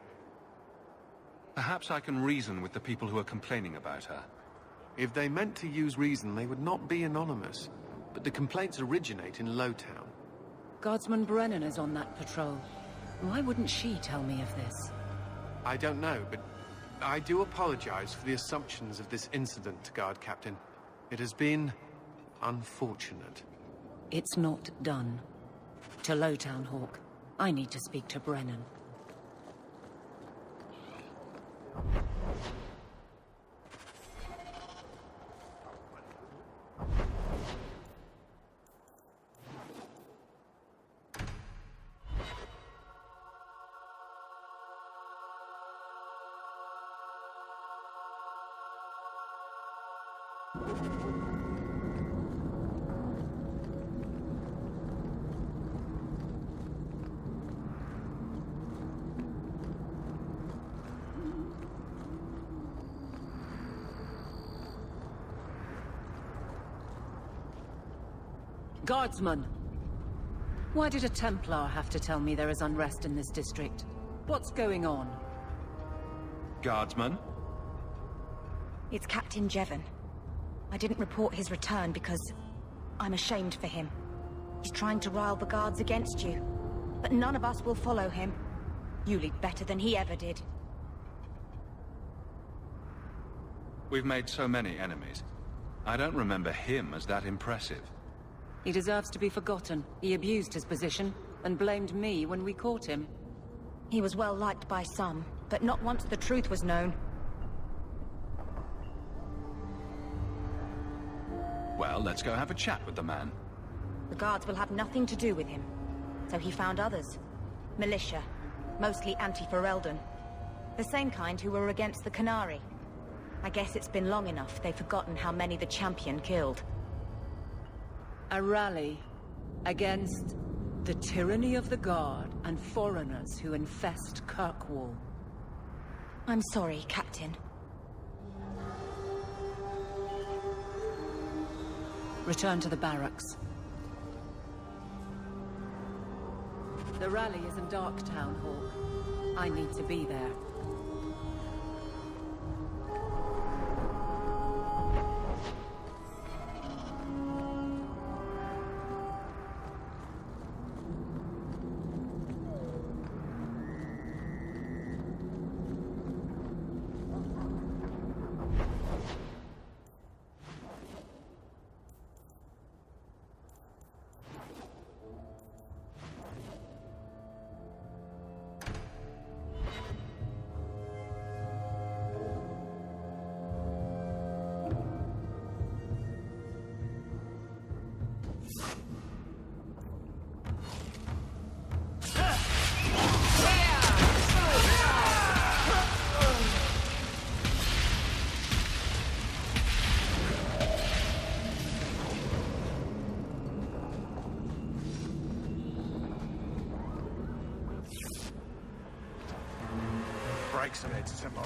Perhaps I can reason with the people who are complaining about her. If they meant to use reason, they would not be anonymous. But the complaints originate in Lowtown. Guardsman Brennan is on that patrol. Why wouldn't she tell me of this? I don't know, but I do apologize for the assumptions of this incident, Guard Captain. It has been unfortunate. It's not done. To Lowtown, Hawk. I need to speak to Brennan. Guardsman! Why did a Templar have to tell me there is unrest in this district? What's going on? Guardsman? It's Captain Jevon. I didn't report his return because I'm ashamed for him. He's trying to rile the guards against you. But none of us will follow him. You lead better than he ever did. We've made so many enemies. I don't remember him as that impressive. He deserves to be forgotten. He abused his position and blamed me when we caught him. He was well liked by some, but not once the truth was known. Well, let's go have a chat with the man. The guards will have nothing to do with him. So he found others. Militia. Mostly anti-Ferelden. The same kind who were against the Qunari. I guess it's been long enough they've forgotten how many the Champion killed. A rally against the tyranny of the Guard and foreigners who infest Kirkwall. I'm sorry, Captain. Return to the barracks. The rally is in Darktown, Hawk. I need to be there. likes of it, Simone.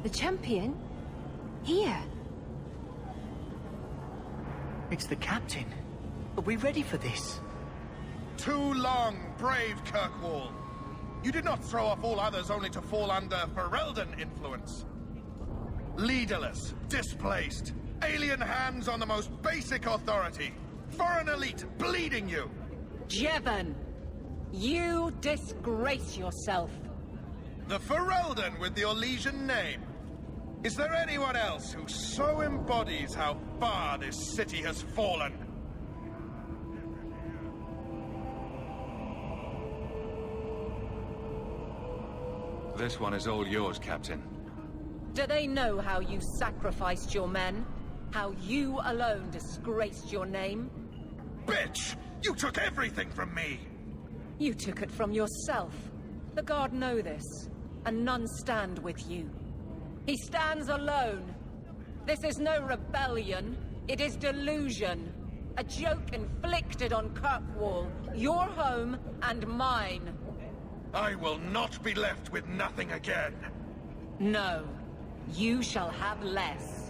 The champion? Here? It's the captain. Are we ready for this? Too long, brave Kirkwall. You did not throw off all others only to fall under Ferelden influence. Leaderless, displaced, alien hands on the most basic authority. Foreign elite bleeding you. Jevon, you disgrace yourself. The Ferelden with the Orlesian name. Is there anyone else who so embodies how far this city has fallen? This one is all yours, Captain. Do they know how you sacrificed your men? How you alone disgraced your name? Bitch! You took everything from me! You took it from yourself. The Guard know this, and none stand with you. He stands alone. This is no rebellion. It is delusion. A joke inflicted on Kirkwall, your home and mine. I will not be left with nothing again. No. You shall have less.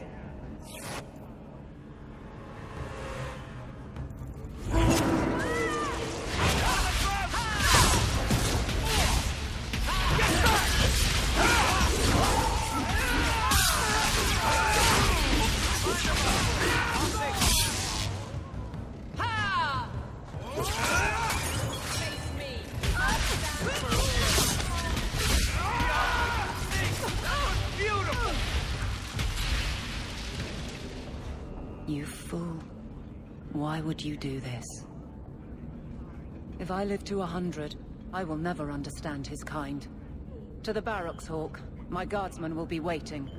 You fool. Why would you do this? If I live to 100, I will never understand his kind. To the barracks, Hawk. My guardsmen will be waiting.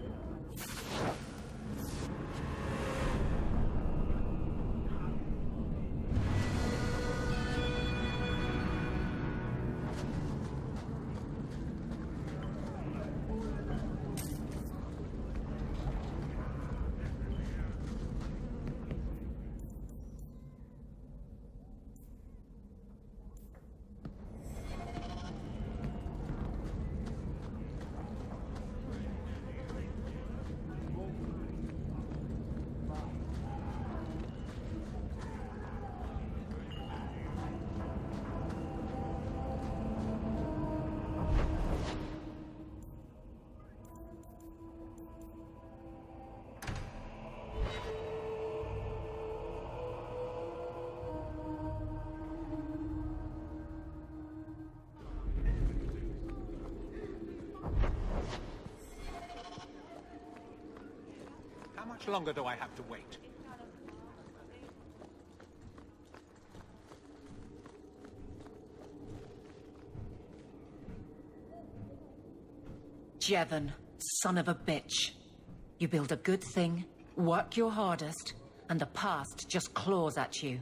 How much longer do I have to wait? Jevon, son of a bitch. You build a good thing, work your hardest, and the past just claws at you.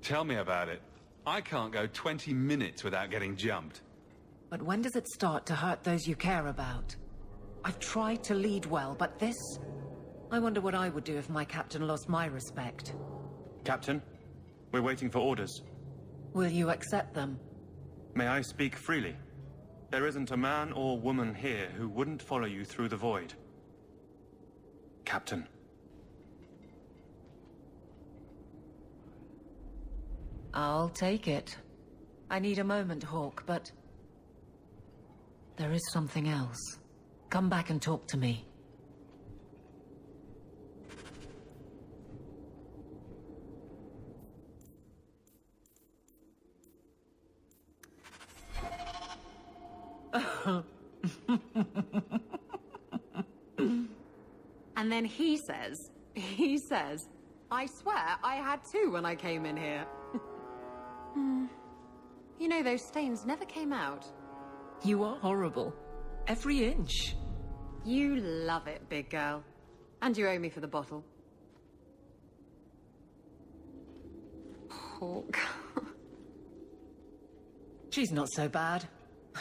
Tell me about it. I can't go 20 minutes without getting jumped. But when does it start to hurt those you care about? I've tried to lead well, but this... I wonder what I would do if my captain lost my respect. Captain, we're waiting for orders. Will you accept them? May I speak freely? There isn't a man or woman here who wouldn't follow you through the void. Captain. I'll take it. I need a moment, Hawk, but... there is something else. Come back and talk to me. And then he says, I swear I had two when I came in here. You know, those stains never came out. You are horrible. Every inch. You love it, big girl. And you owe me for the bottle. Hawke. She's not so bad.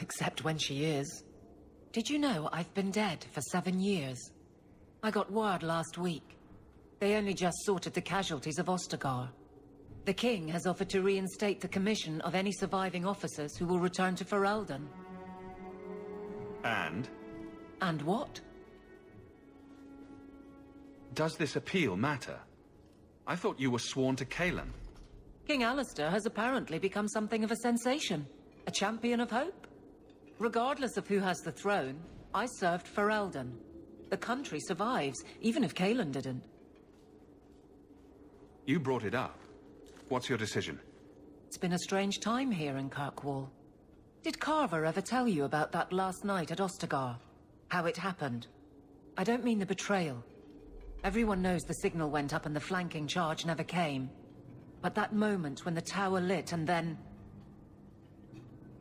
Except when she is. Did you know I've been dead for 7 years? I got word last week. They only just sorted the casualties of Ostagar. The king has offered to reinstate the commission of any surviving officers who will return to Ferelden. And? And what? Does this appeal matter? I thought you were sworn to Cailan. King Alistair has apparently become something of a sensation. A champion of hope. Regardless of who has the throne, I served Ferelden. The country survives, even if Cailan didn't. You brought it up. What's your decision? It's been a strange time here in Kirkwall. Did Carver ever tell you about that last night at Ostagar? How it happened? I don't mean the betrayal. Everyone knows the signal went up and the flanking charge never came. But that moment when the tower lit and then...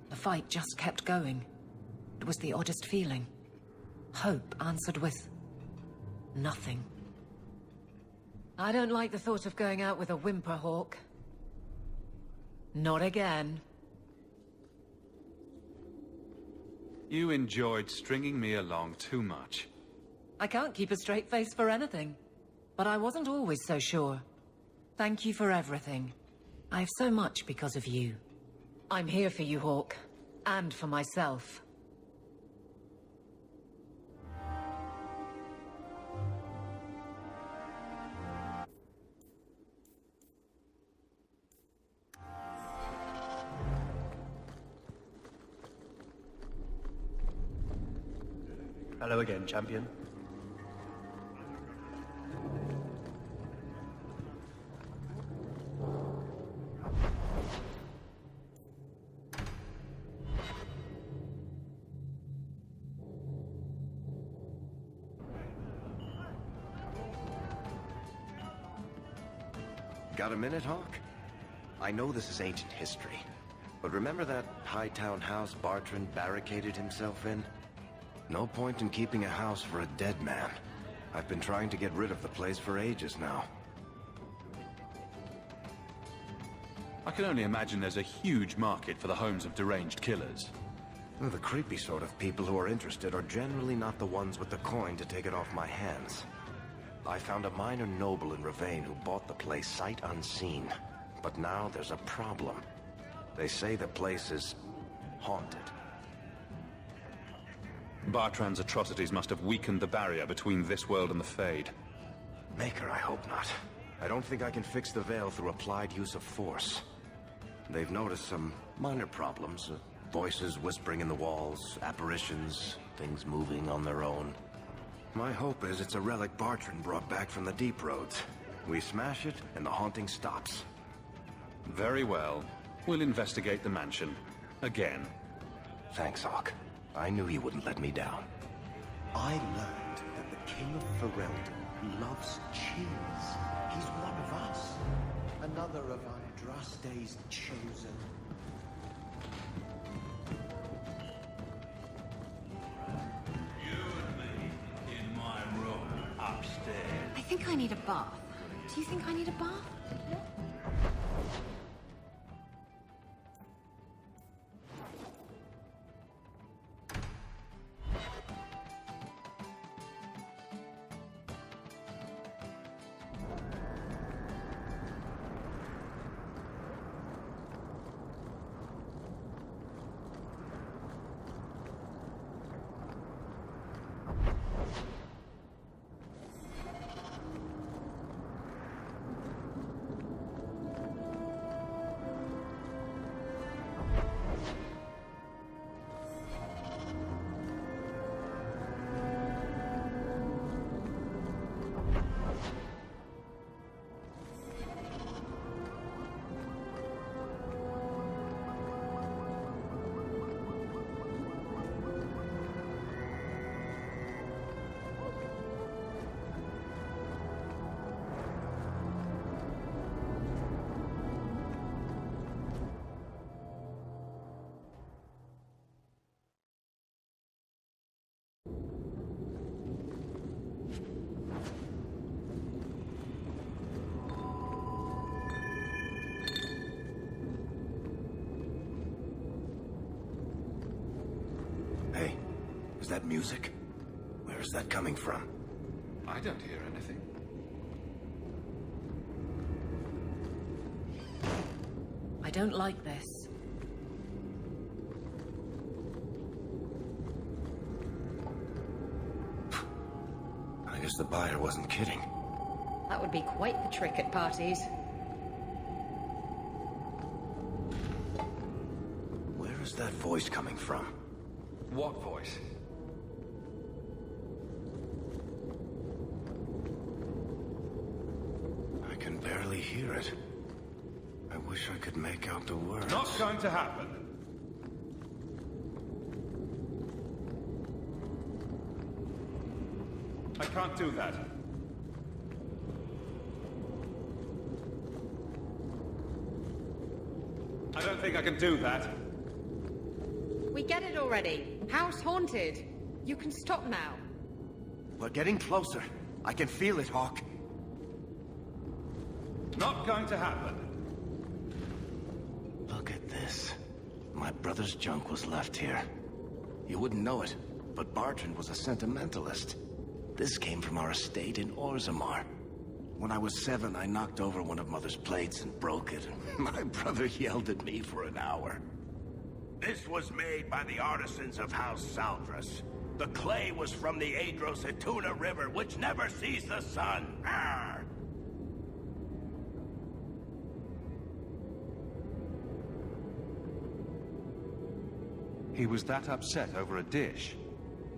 the fight just kept going. It was the oddest feeling. Hope answered with... nothing. I don't like the thought of going out with a whimper, Hawke. Not again. You enjoyed stringing me along too much. I can't keep a straight face for anything. But I wasn't always so sure. Thank you for everything. I have so much because of you. I'm here for you, Hawke. And for myself. Hello again, champion. Got a minute, Hawke? I know this is ancient history, but remember that Hightown house Bartrand barricaded himself in? No point in keeping a house for a dead man. I've been trying to get rid of the place for ages now. I can only imagine there's a huge market for the homes of deranged killers. Well, the creepy sort of people who are interested are generally not the ones with the coin to take it off my hands. I found a minor noble in Ravain who bought the place sight unseen. But now there's a problem. They say the place is haunted. Bartrand's atrocities must have weakened the barrier between this world and the Fade. Maker, I hope not. I don't think I can fix the veil through applied use of force. They've noticed some minor problems. Voices whispering in the walls, apparitions, things moving on their own. My hope is it's a relic Bartrand brought back from the Deep Roads. We smash it, and the haunting stops. Very well. We'll investigate the mansion. Again. Thanks, Hawke. I knew you wouldn't let me down. I learned that the King of Ferelden loves cheese. He's one of us. Another of Andraste's chosen. I think I need a bath. Do you think I need a bath? that music? Where is that coming from? I don't hear anything. I don't like this. I guess the buyer wasn't kidding. That would be quite the trick at parties. Where is that voice coming from? What voice? I can barely hear it. I wish I could make out the words. Not going to happen. I can't do that. I don't think I can do that. We get it already. House haunted. You can stop now. We're getting closer. I can feel it, Hawk. Not going to happen. Look at this. My brother's junk was left here. You wouldn't know it, but Bartrand was a sentimentalist. This came from our estate in Orzammar. When I was 7, I knocked over one of Mother's plates and broke it. My brother yelled at me for an hour. This was made by the artisans of House Saldras. The clay was from the Adro-Setuna River, which never sees the sun. Arr! He was that upset over a dish.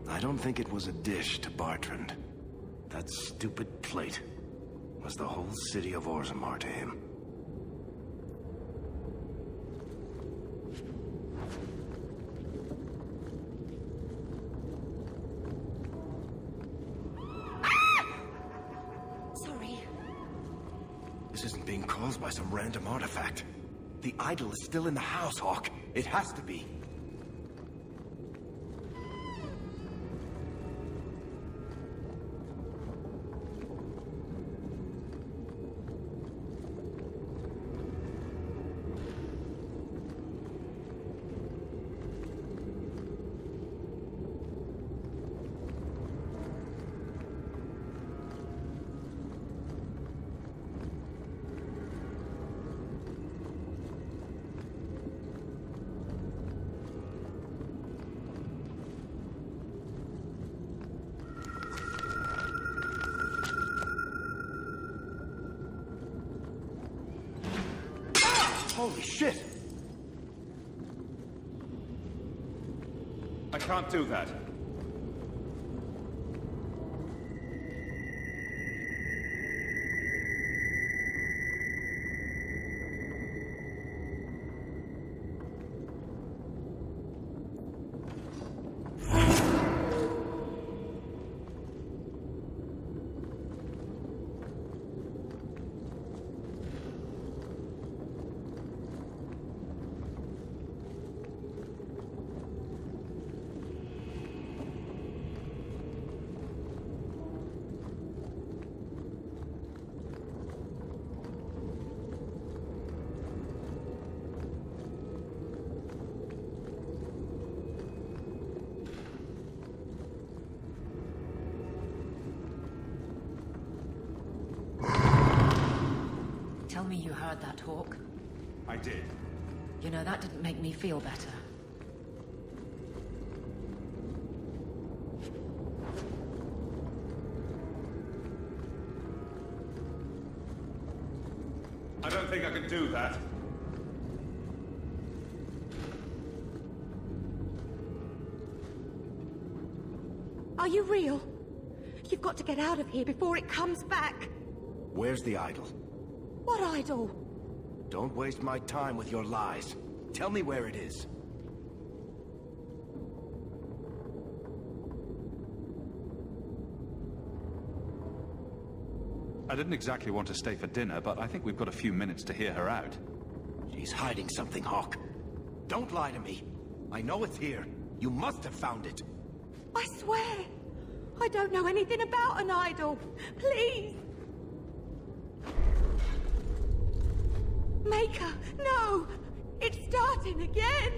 I don't think it was a dish to Bartrand. That stupid plate was the whole city of Orzammar to him. Sorry. This isn't being caused by some random artifact. The idol is still in the house, Hawk. It has to be. Holy shit! I can't do that. Tell me you heard that, Hawk. I did. You know, that didn't make me feel better. I don't think I can do that. Are you real? You've got to get out of here before it comes back. Where's the idol? What idol? Don't waste my time with your lies. Tell me where it is. I didn't exactly want to stay for dinner, but I think we've got a few minutes to hear her out. She's hiding something, Hawk. Don't lie to me. I know it's here. You must have found it. I swear, I don't know anything about an idol. Please. Maker, no! It's starting again!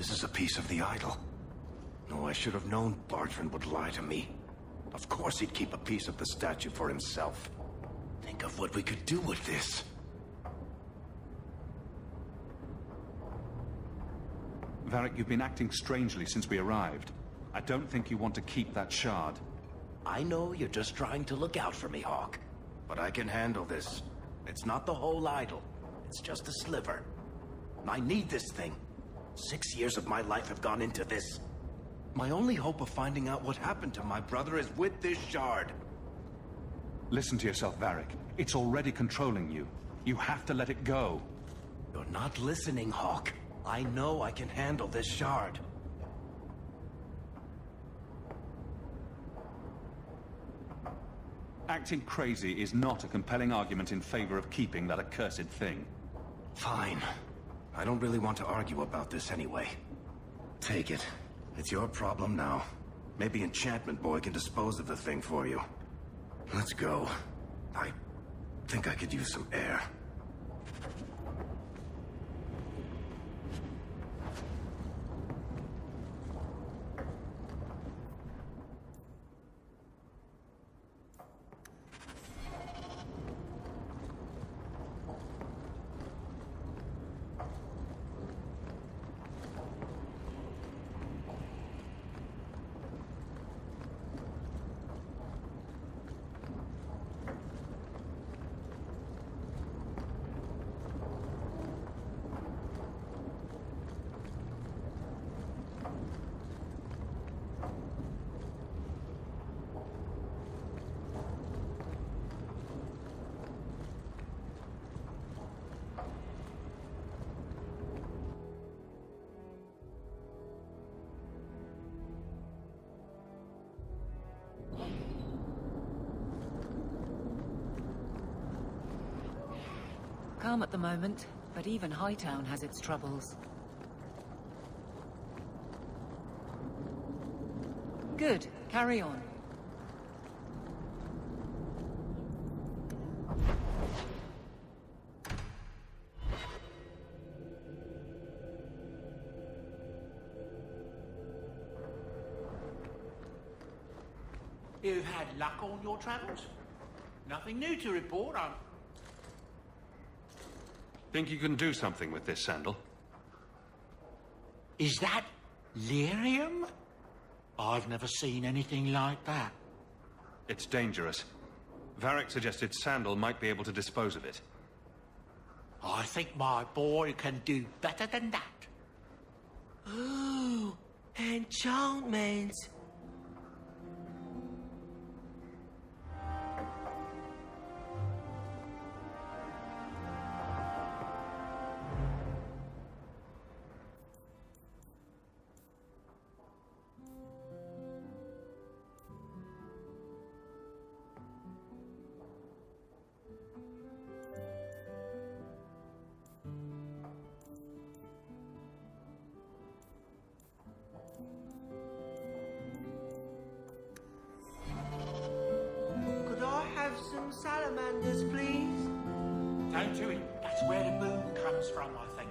This is a piece of the idol. No, I should have known Bartrand would lie to me. Of course he'd keep a piece of the statue for himself. Think of what we could do with this. Varric, you've been acting strangely since we arrived. I don't think you want to keep that shard. I know you're just trying to look out for me, Hawk. But I can handle this. It's not the whole idol. It's just a sliver. I need this thing. 6 years of my life have gone into this. My only hope of finding out what happened to my brother is with this shard. Listen to yourself, Varric. It's already controlling you. You have to let it go. You're not listening, Hawk. I know I can handle this shard. Acting crazy is not a compelling argument in favor of keeping that accursed thing. Fine. I don't really want to argue about this anyway. Take it. It's your problem now. Maybe Enchantment Boy can dispose of the thing for you. Let's go. I think I could use some air. Calm at the moment, but even Hightown has its troubles. Good. Carry on. You've had luck on your travels? Nothing new to report, Think you can do something with this sandal? Is that lyrium? I've never seen anything like that. It's dangerous. Varric suggested Sandal might be able to dispose of it. I think my boy can do better than that. Ooh, enchantment. Some salamanders, please. Don't do it. That's where the moon comes from, I think.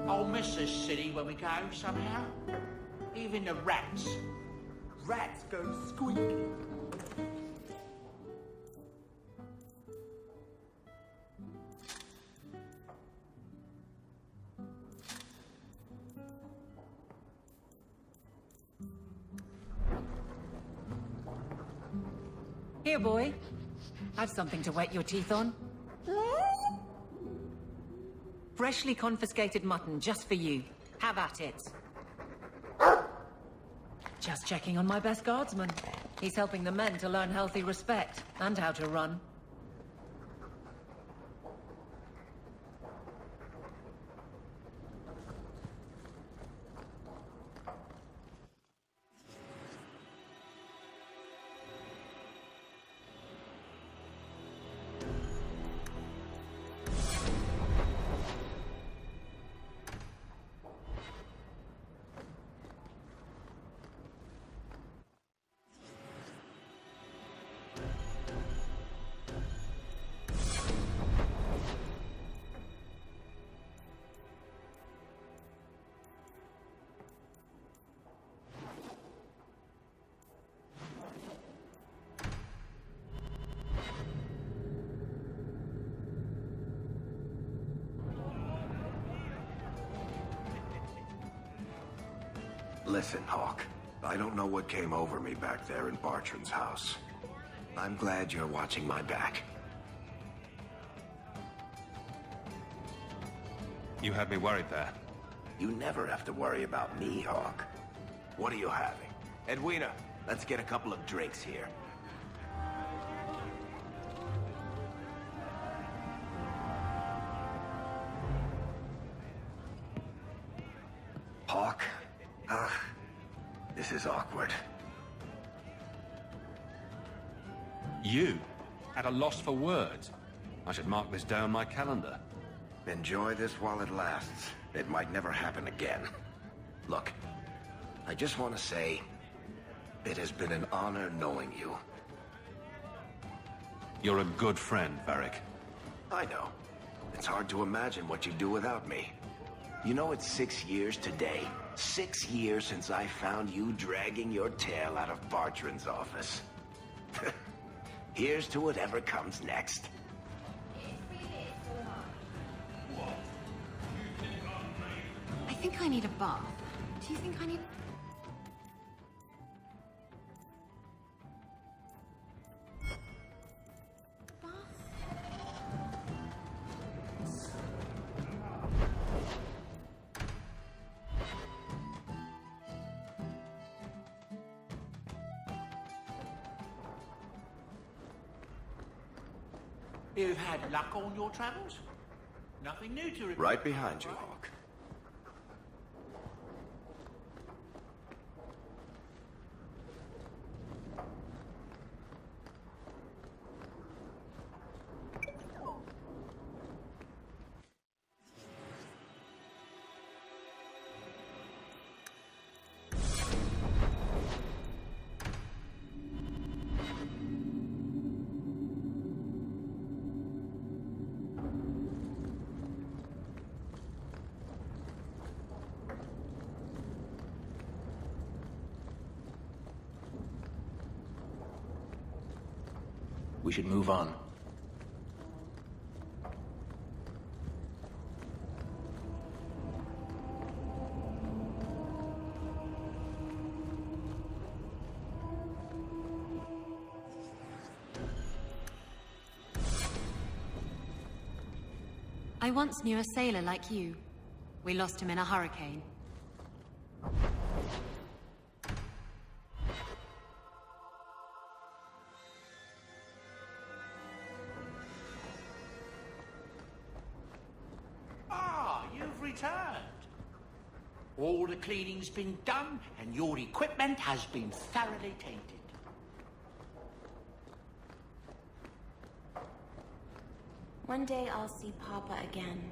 I'll miss this city when we go, somehow. Even the rats. Rats go squeak. Here, boy. Have something to wet your teeth on. Freshly confiscated mutton, just for you. Have at it. Just checking on my best guardsman. He's helping the men to learn healthy respect, and how to run. Listen, Hawk. I don't know what came over me back there in Bartran's house. I'm glad you're watching my back. You had me worried there. You never have to worry about me, Hawk. What are you having? Edwina, let's get a couple of drinks here. Hawk? This is awkward. You? At a loss for words? I should mark this down my calendar. Enjoy this while it lasts. It might never happen again. Look, I just want to say, it has been an honor knowing you. You're a good friend, Varric. I know. It's hard to imagine what you'd do without me. You know, it's 6 years today. 6 years since I found you dragging your tail out of Bartran's office. Here's to whatever comes next. I think I need a bath. Do you think I need... You've had luck on your travels? Nothing new to report? Right behind you, Hawk. We should move on. I once knew a sailor like you. We lost him in a hurricane. All the cleaning's been done, and your equipment has been thoroughly tainted. One day I'll see Papa again.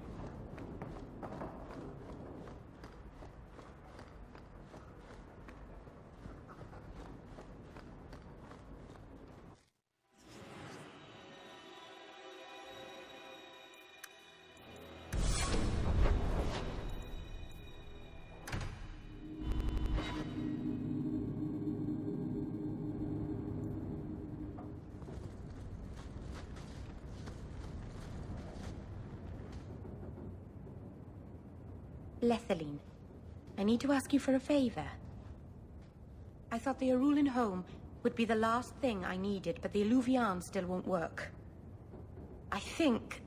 Lethaline, I need to ask you for a favor. I thought the Arulin home would be the last thing I needed, but the Eluvian still won't work. I think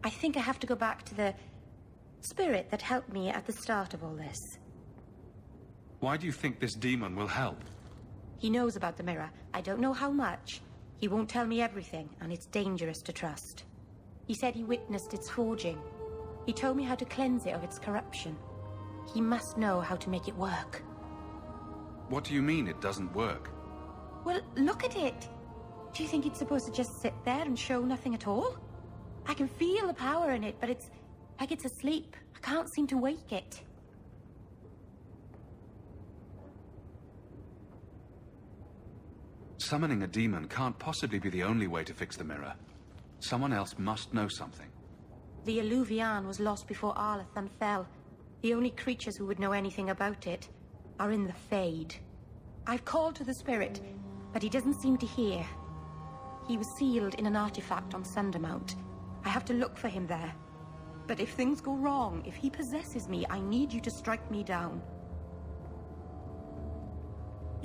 I have to go back to the spirit that helped me at the start of all this. Why do you think this demon will help? He knows about the mirror. I don't know how much. He won't tell me everything, and it's dangerous to trust. He said he witnessed its forging. He told me how to cleanse it of its corruption. He must know how to make it work. What do you mean it doesn't work? Well, look at it. Do you think it's supposed to just sit there and show nothing at all? I can feel the power in it, but it's like it's asleep. I can't seem to wake it. Summoning a demon can't possibly be the only way to fix the mirror. Someone else must know something. The Eluvian was lost before Arlathan fell. The only creatures who would know anything about it are in the Fade. I've called to the spirit, but he doesn't seem to hear. He was sealed in an artifact on Sundermount. I have to look for him there. But if things go wrong, if he possesses me, I need you to strike me down.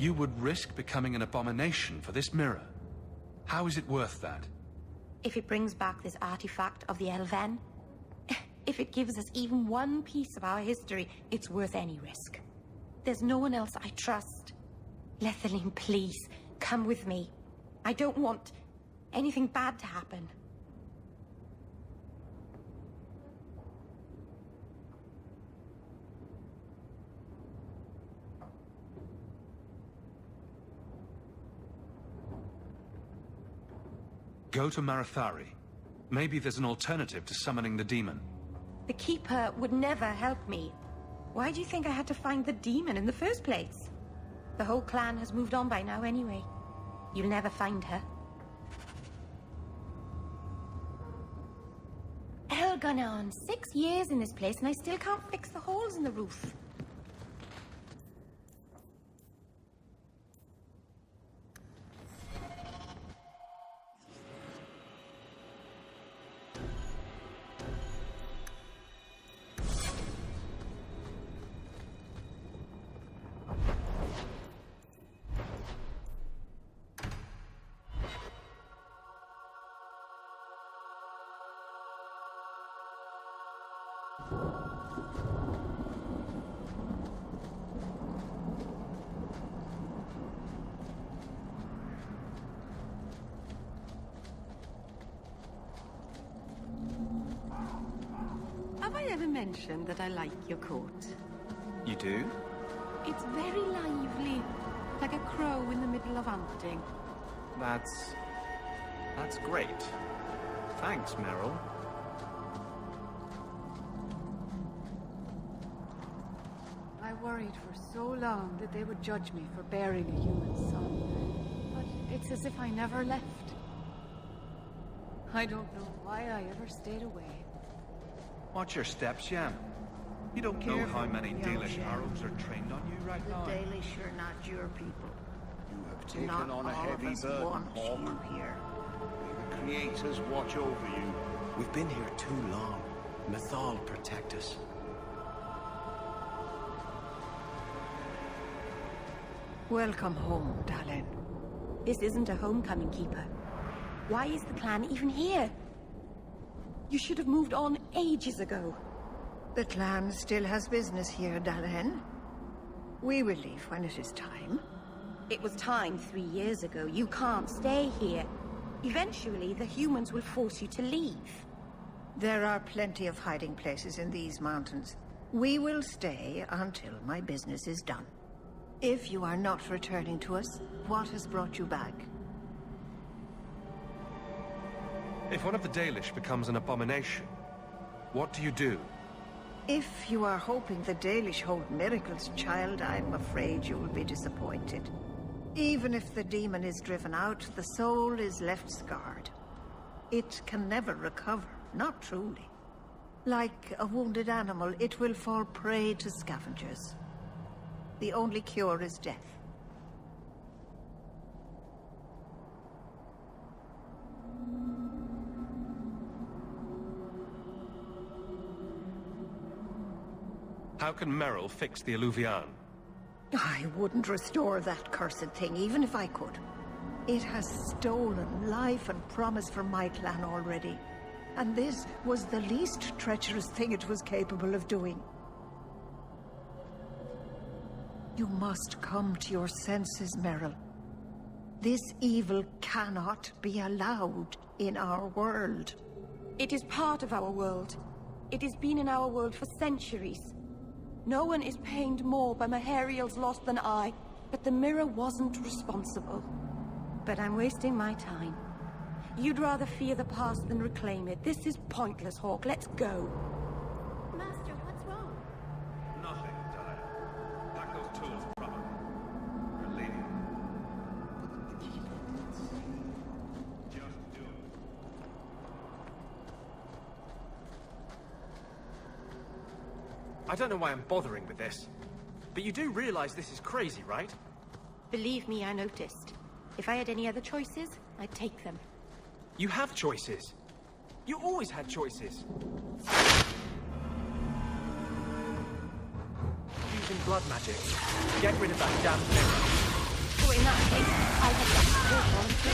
You would risk becoming an abomination for this mirror. How is it worth that? If it brings back this artifact of the Elven, if it gives us even one piece of our history, it's worth any risk. There's no one else I trust. Lethaline, please, come with me. I don't want anything bad to happen. Go to Marathari. Maybe there's an alternative to summoning the demon. The Keeper would never help me. Why do you think I had to find the demon in the first place? The whole clan has moved on by now anyway. You'll never find her. Elganon, 6 years in this place and I still can't fix the holes in the roof. Have I ever mentioned that I like your coat? You do? It's very lively, like a crow in the middle of hunting. That's great. Thanks, Meryl. I worried for so long that they would judge me for bearing a human son. But it's as if I never left. I don't know why I ever stayed away. Watch your steps, Jan. You don't know how many Dalish arrows are trained on you right now. The Dalish are not your people. You have taken Not on a all heavy of us burden, want Hawk. you here. May the creators watch over you. We've been here too long. Mythal protect us. Welcome home, Dallin. This isn't a homecoming, Keeper. Why is the clan even here? You should have moved on ages ago. The clan still has business here, Dallin. We will leave when it is time. It was time 3 years ago. You can't stay here. Eventually, the humans will force you to leave. There are plenty of hiding places in these mountains. We will stay until my business is done. If you are not returning to us, what has brought you back? If one of the Dalish becomes an abomination, what do you do? If you are hoping the Dalish hold miracles, child, I'm afraid you will be disappointed. Even if the demon is driven out, the soul is left scarred. It can never recover, not truly. Like a wounded animal, it will fall prey to scavengers. The only cure is death. How can Meryl fix the Eluvian? I wouldn't restore that cursed thing, even if I could. It has stolen life and promise from my clan already. And this was the least treacherous thing it was capable of doing. You must come to your senses, Meryl. This evil cannot be allowed in our world. It is part of our world. It has been in our world for centuries. No one is pained more by Mahariel's loss than I, but the mirror wasn't responsible. But I'm wasting my time. You'd rather fear the past than reclaim it. This is pointless, Hawk. Let's go. Master, what's wrong? Nothing, Dahlia. Pack those tools properly. We're leaving. Just do it. I don't know why I'm bothering with this, but you do realize this is crazy, right? Believe me, I noticed. If I had any other choices, I'd take them. You have choices. You always had choices. Using blood magic. Get rid of that damn mirror. in that case, I'll have to work on the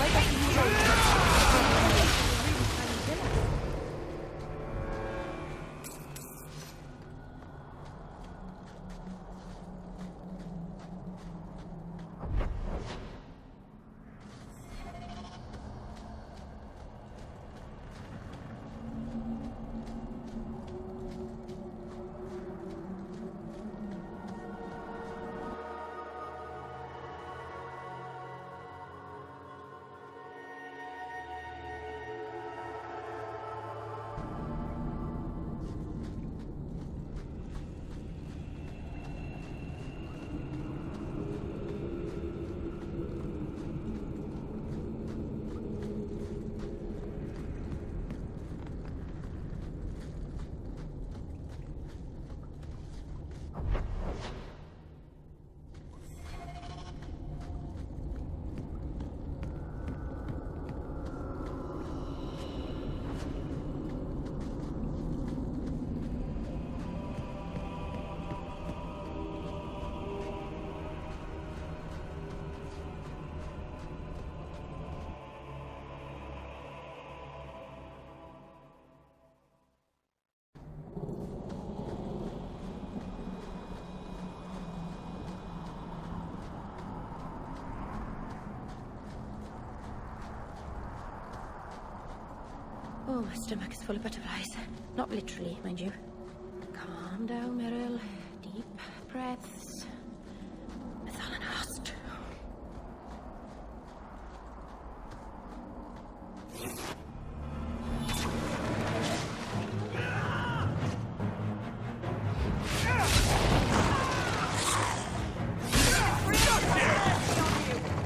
right back to you later. Oh, my stomach is full of butterflies. Not literally, mind you. Calm down, Meryl. Deep breaths. Methalanast.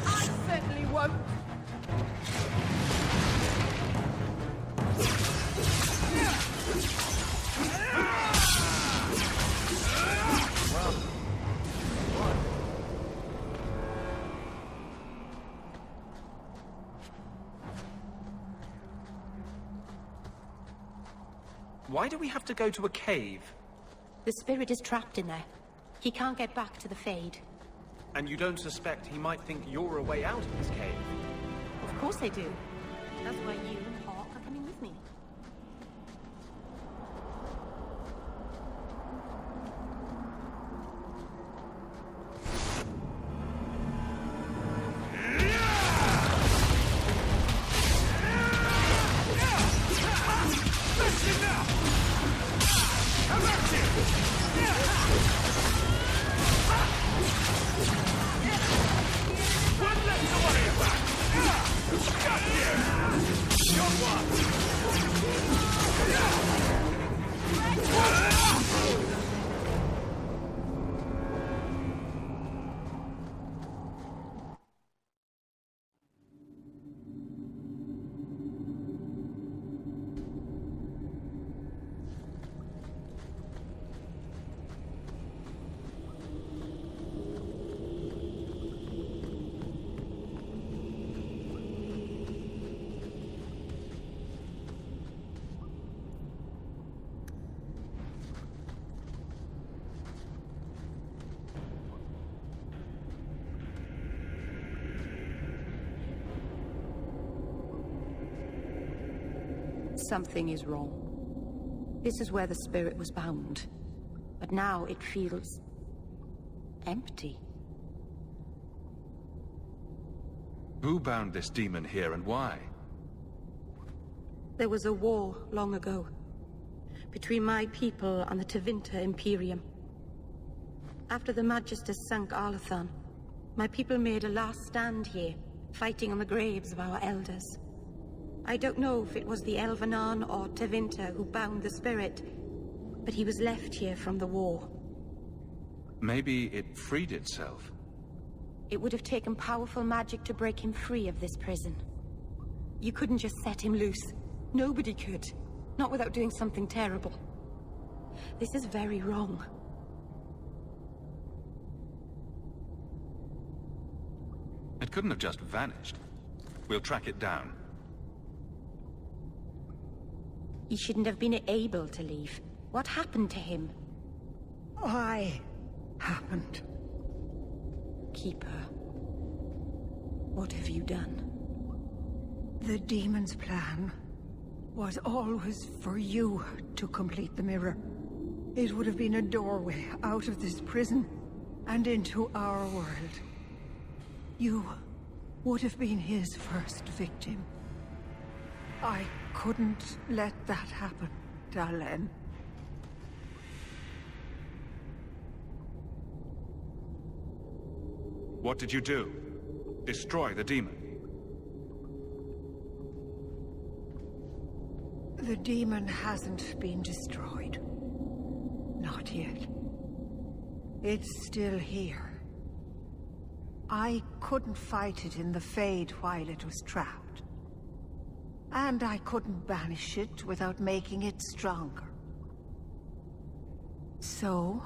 I certainly won't. Why do we have to go to a cave? The spirit is trapped in there. He can't get back to the Fade. And you don't suspect he might think you're a way out of this cave? Of course they do. That's why you and Hawk are coming with me. Something is wrong. This is where the spirit was bound. But now it feels empty. Who bound this demon here and why? There was a war long ago between my people and the Tevinter Imperium. After the Magisters sank Arlathan, my people made a last stand here, fighting on the graves of our elders. I don't know if it was the Elvenan or Tevinter who bound the spirit, but he was left here from the war. Maybe it freed itself. It would have taken powerful magic to break him free of this prison. You couldn't just set him loose. Nobody could. Not without doing something terrible. This is very wrong. It couldn't have just vanished. We'll track it down. He shouldn't have been able to leave. What happened to him? I happened. Keeper. What have you done? The demon's plan was always for you to complete the mirror. It would have been a doorway out of this prison and into our world. You would have been his first victim. I couldn't let that happen, Dalen. What did you do? Destroy the demon? The demon hasn't been destroyed. Not yet. It's still here. I couldn't fight it in the Fade while it was trapped. And I couldn't banish it without making it stronger. So,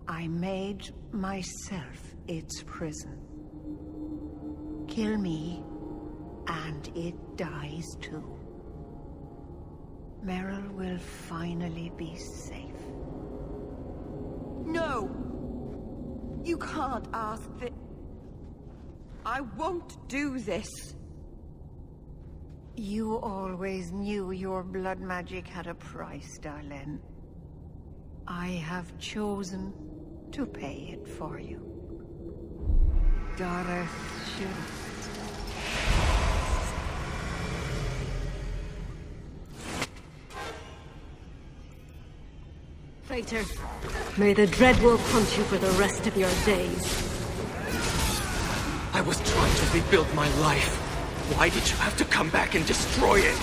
I made myself its prison. Kill me, and it dies too. Meryl will finally be safe. No! You can't ask that. I won't do this. You always knew your blood magic had a price, Dalen. I have chosen to pay it for you. Dareth Shira. Traitor, may the Dreadwolf hunt you for the rest of your days. I was trying to rebuild my life. Why did you have to come back and destroy it?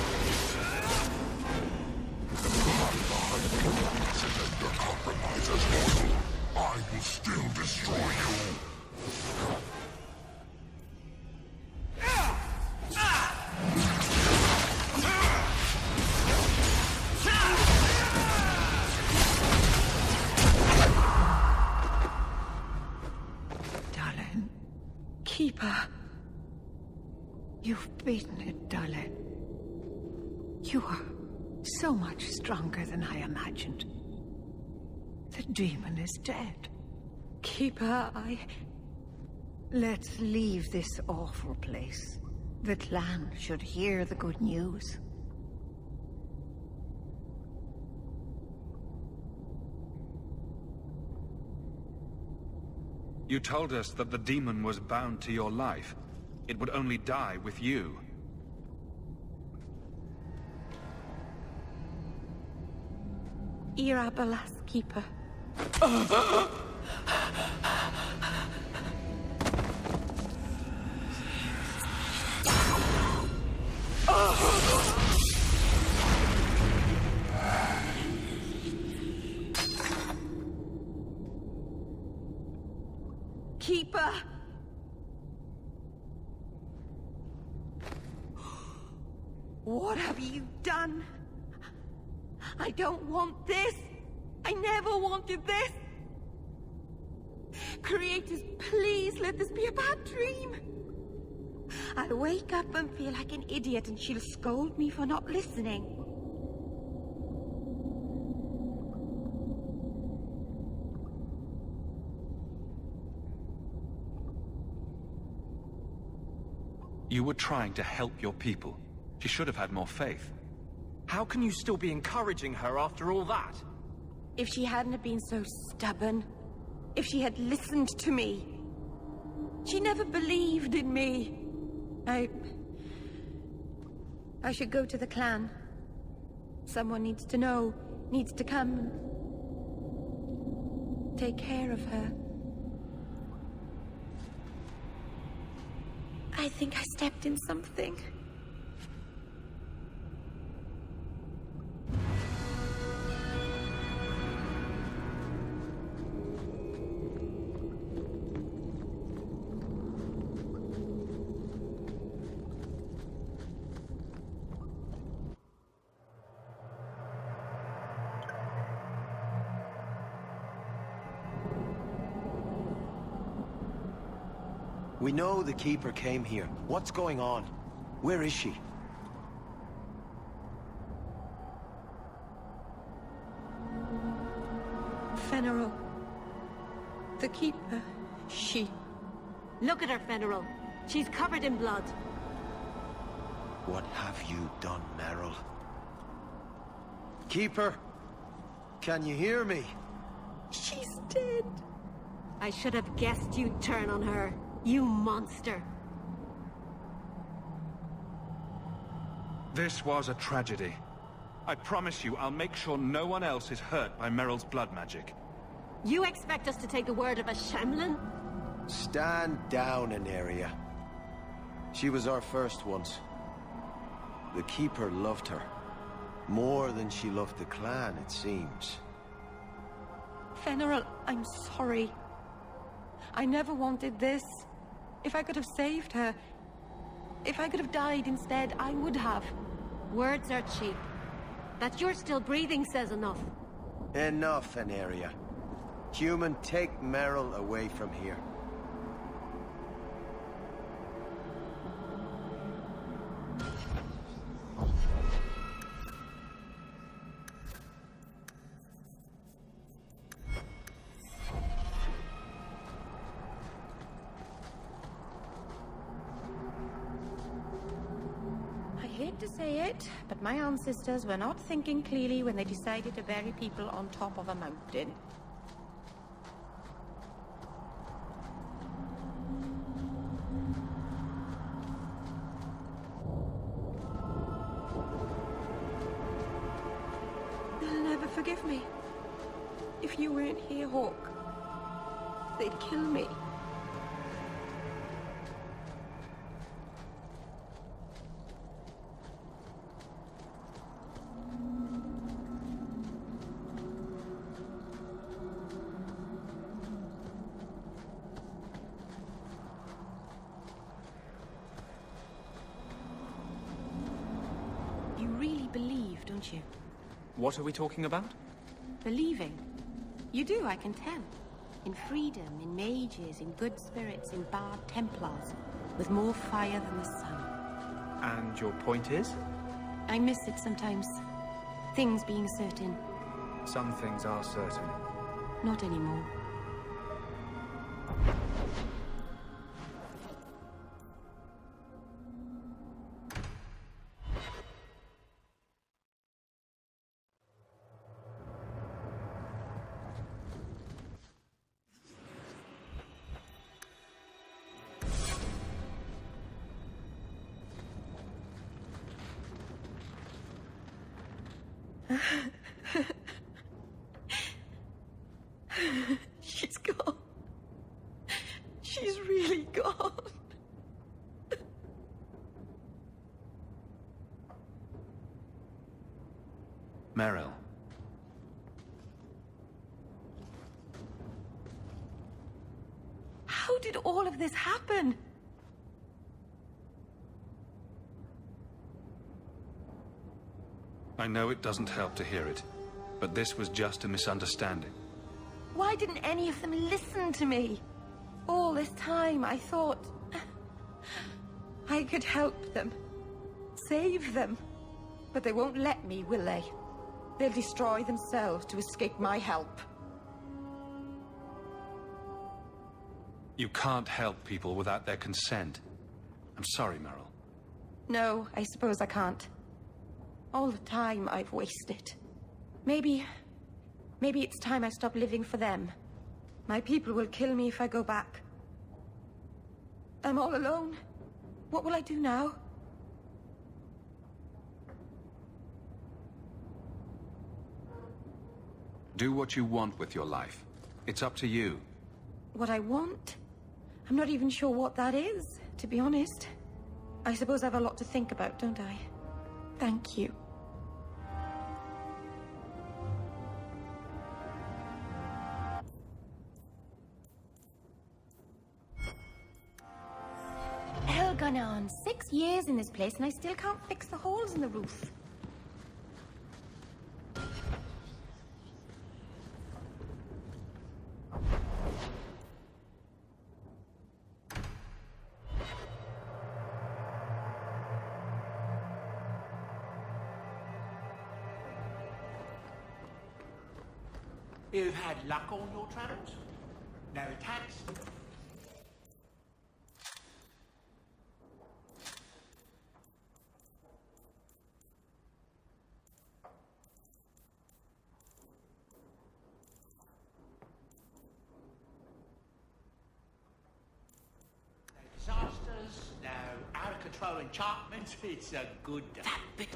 I will still destroy you. Dalen. Keeper. You've beaten it, Dalen. You are so much stronger than I imagined. The demon is dead. Keeper, Let's leave this awful place. The clan should hear the good news. You told us that the demon was bound to your life. It would only die with you. Irabalas, Keeper. Keeper! What have you done? I don't want this! I never wanted this! Creators, please let this be a bad dream! I'll wake up and feel like an idiot and she'll scold me for not listening. You were trying to help your people. She should have had more faith. How can you still be encouraging her after all that? If she hadn't have been so stubborn, if she had listened to me. She never believed in me. I should go to the clan. Someone needs to know, needs to come and take care of her. I think I stepped in something. We know the Keeper came here. What's going on? Where is she? Fenarel. The Keeper. She Look at her, Fenrir. She's covered in blood. What have you done, Merrill? Keeper? Can you hear me? She's dead. I should have guessed you'd turn on her. You monster. This was a tragedy. I promise you, I'll make sure no one else is hurt by Meryl's blood magic. You expect us to take the word of a Shamlan? Stand down, Aneria. She was our first once. The Keeper loved her. More than she loved the clan, it seems. Fenrir, I'm sorry. I never wanted this. If I could have saved her, if I could have died instead, I would have. Words are cheap. That you're still breathing says enough. Enough, Aneria. Human, take Merrill away from here. I hate to say it, but my ancestors were not thinking clearly when they decided to bury people on top of a mountain. They'll never forgive me. If you weren't here, Hawke, they'd kill me. You really believe, don't you? What are we talking about? Believing. You do, I can tell. In freedom, in mages, in good spirits, in bard Templars, with more fire than the sun. And your point is? I miss it sometimes. Things being certain. Some things are certain. Not anymore. She's gone. She's really gone. Meryl. How did all of this happen? I know it doesn't help to hear it, but this was just a misunderstanding. Why didn't any of them listen to me? All this time I thought I could help them, save them. But they won't let me, will they? They'll destroy themselves to escape my help. You can't help people without their consent. I'm sorry, Meryl. No, I suppose I can't. All the time I've wasted. Maybe it's time I stop living for them. My people will kill me if I go back. I'm all alone. What will I do now? Do what you want with your life. It's up to you. What I want? I'm not even sure what that is, to be honest. I suppose I have a lot to think about, don't I? Thank you. Elganon, 6 years in this place and I still can't fix the holes in the roof. You've had luck on your travels? No attacks? throw enchantments, it's a good day. That bit.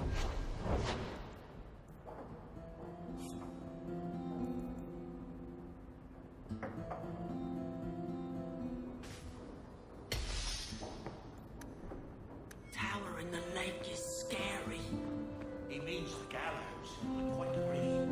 Tower in the lake is scary. He means the gallows. I quite agree.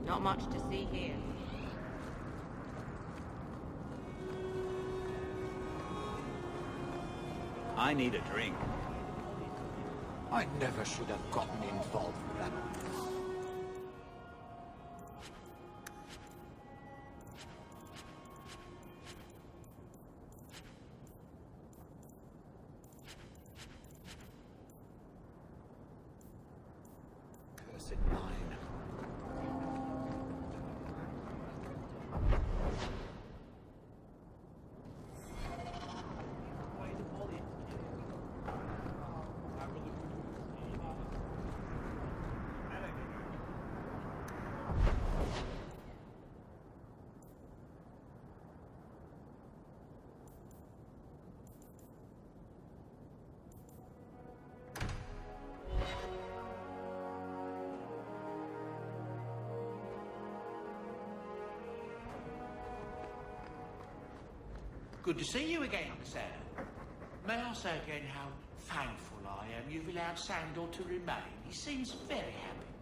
Not much to see here. I need a drink. I never should have gotten involved with that. Cursed mine. Good to see you again, sir. May I say again how thankful I am you've allowed Sandor to remain? He seems very happy.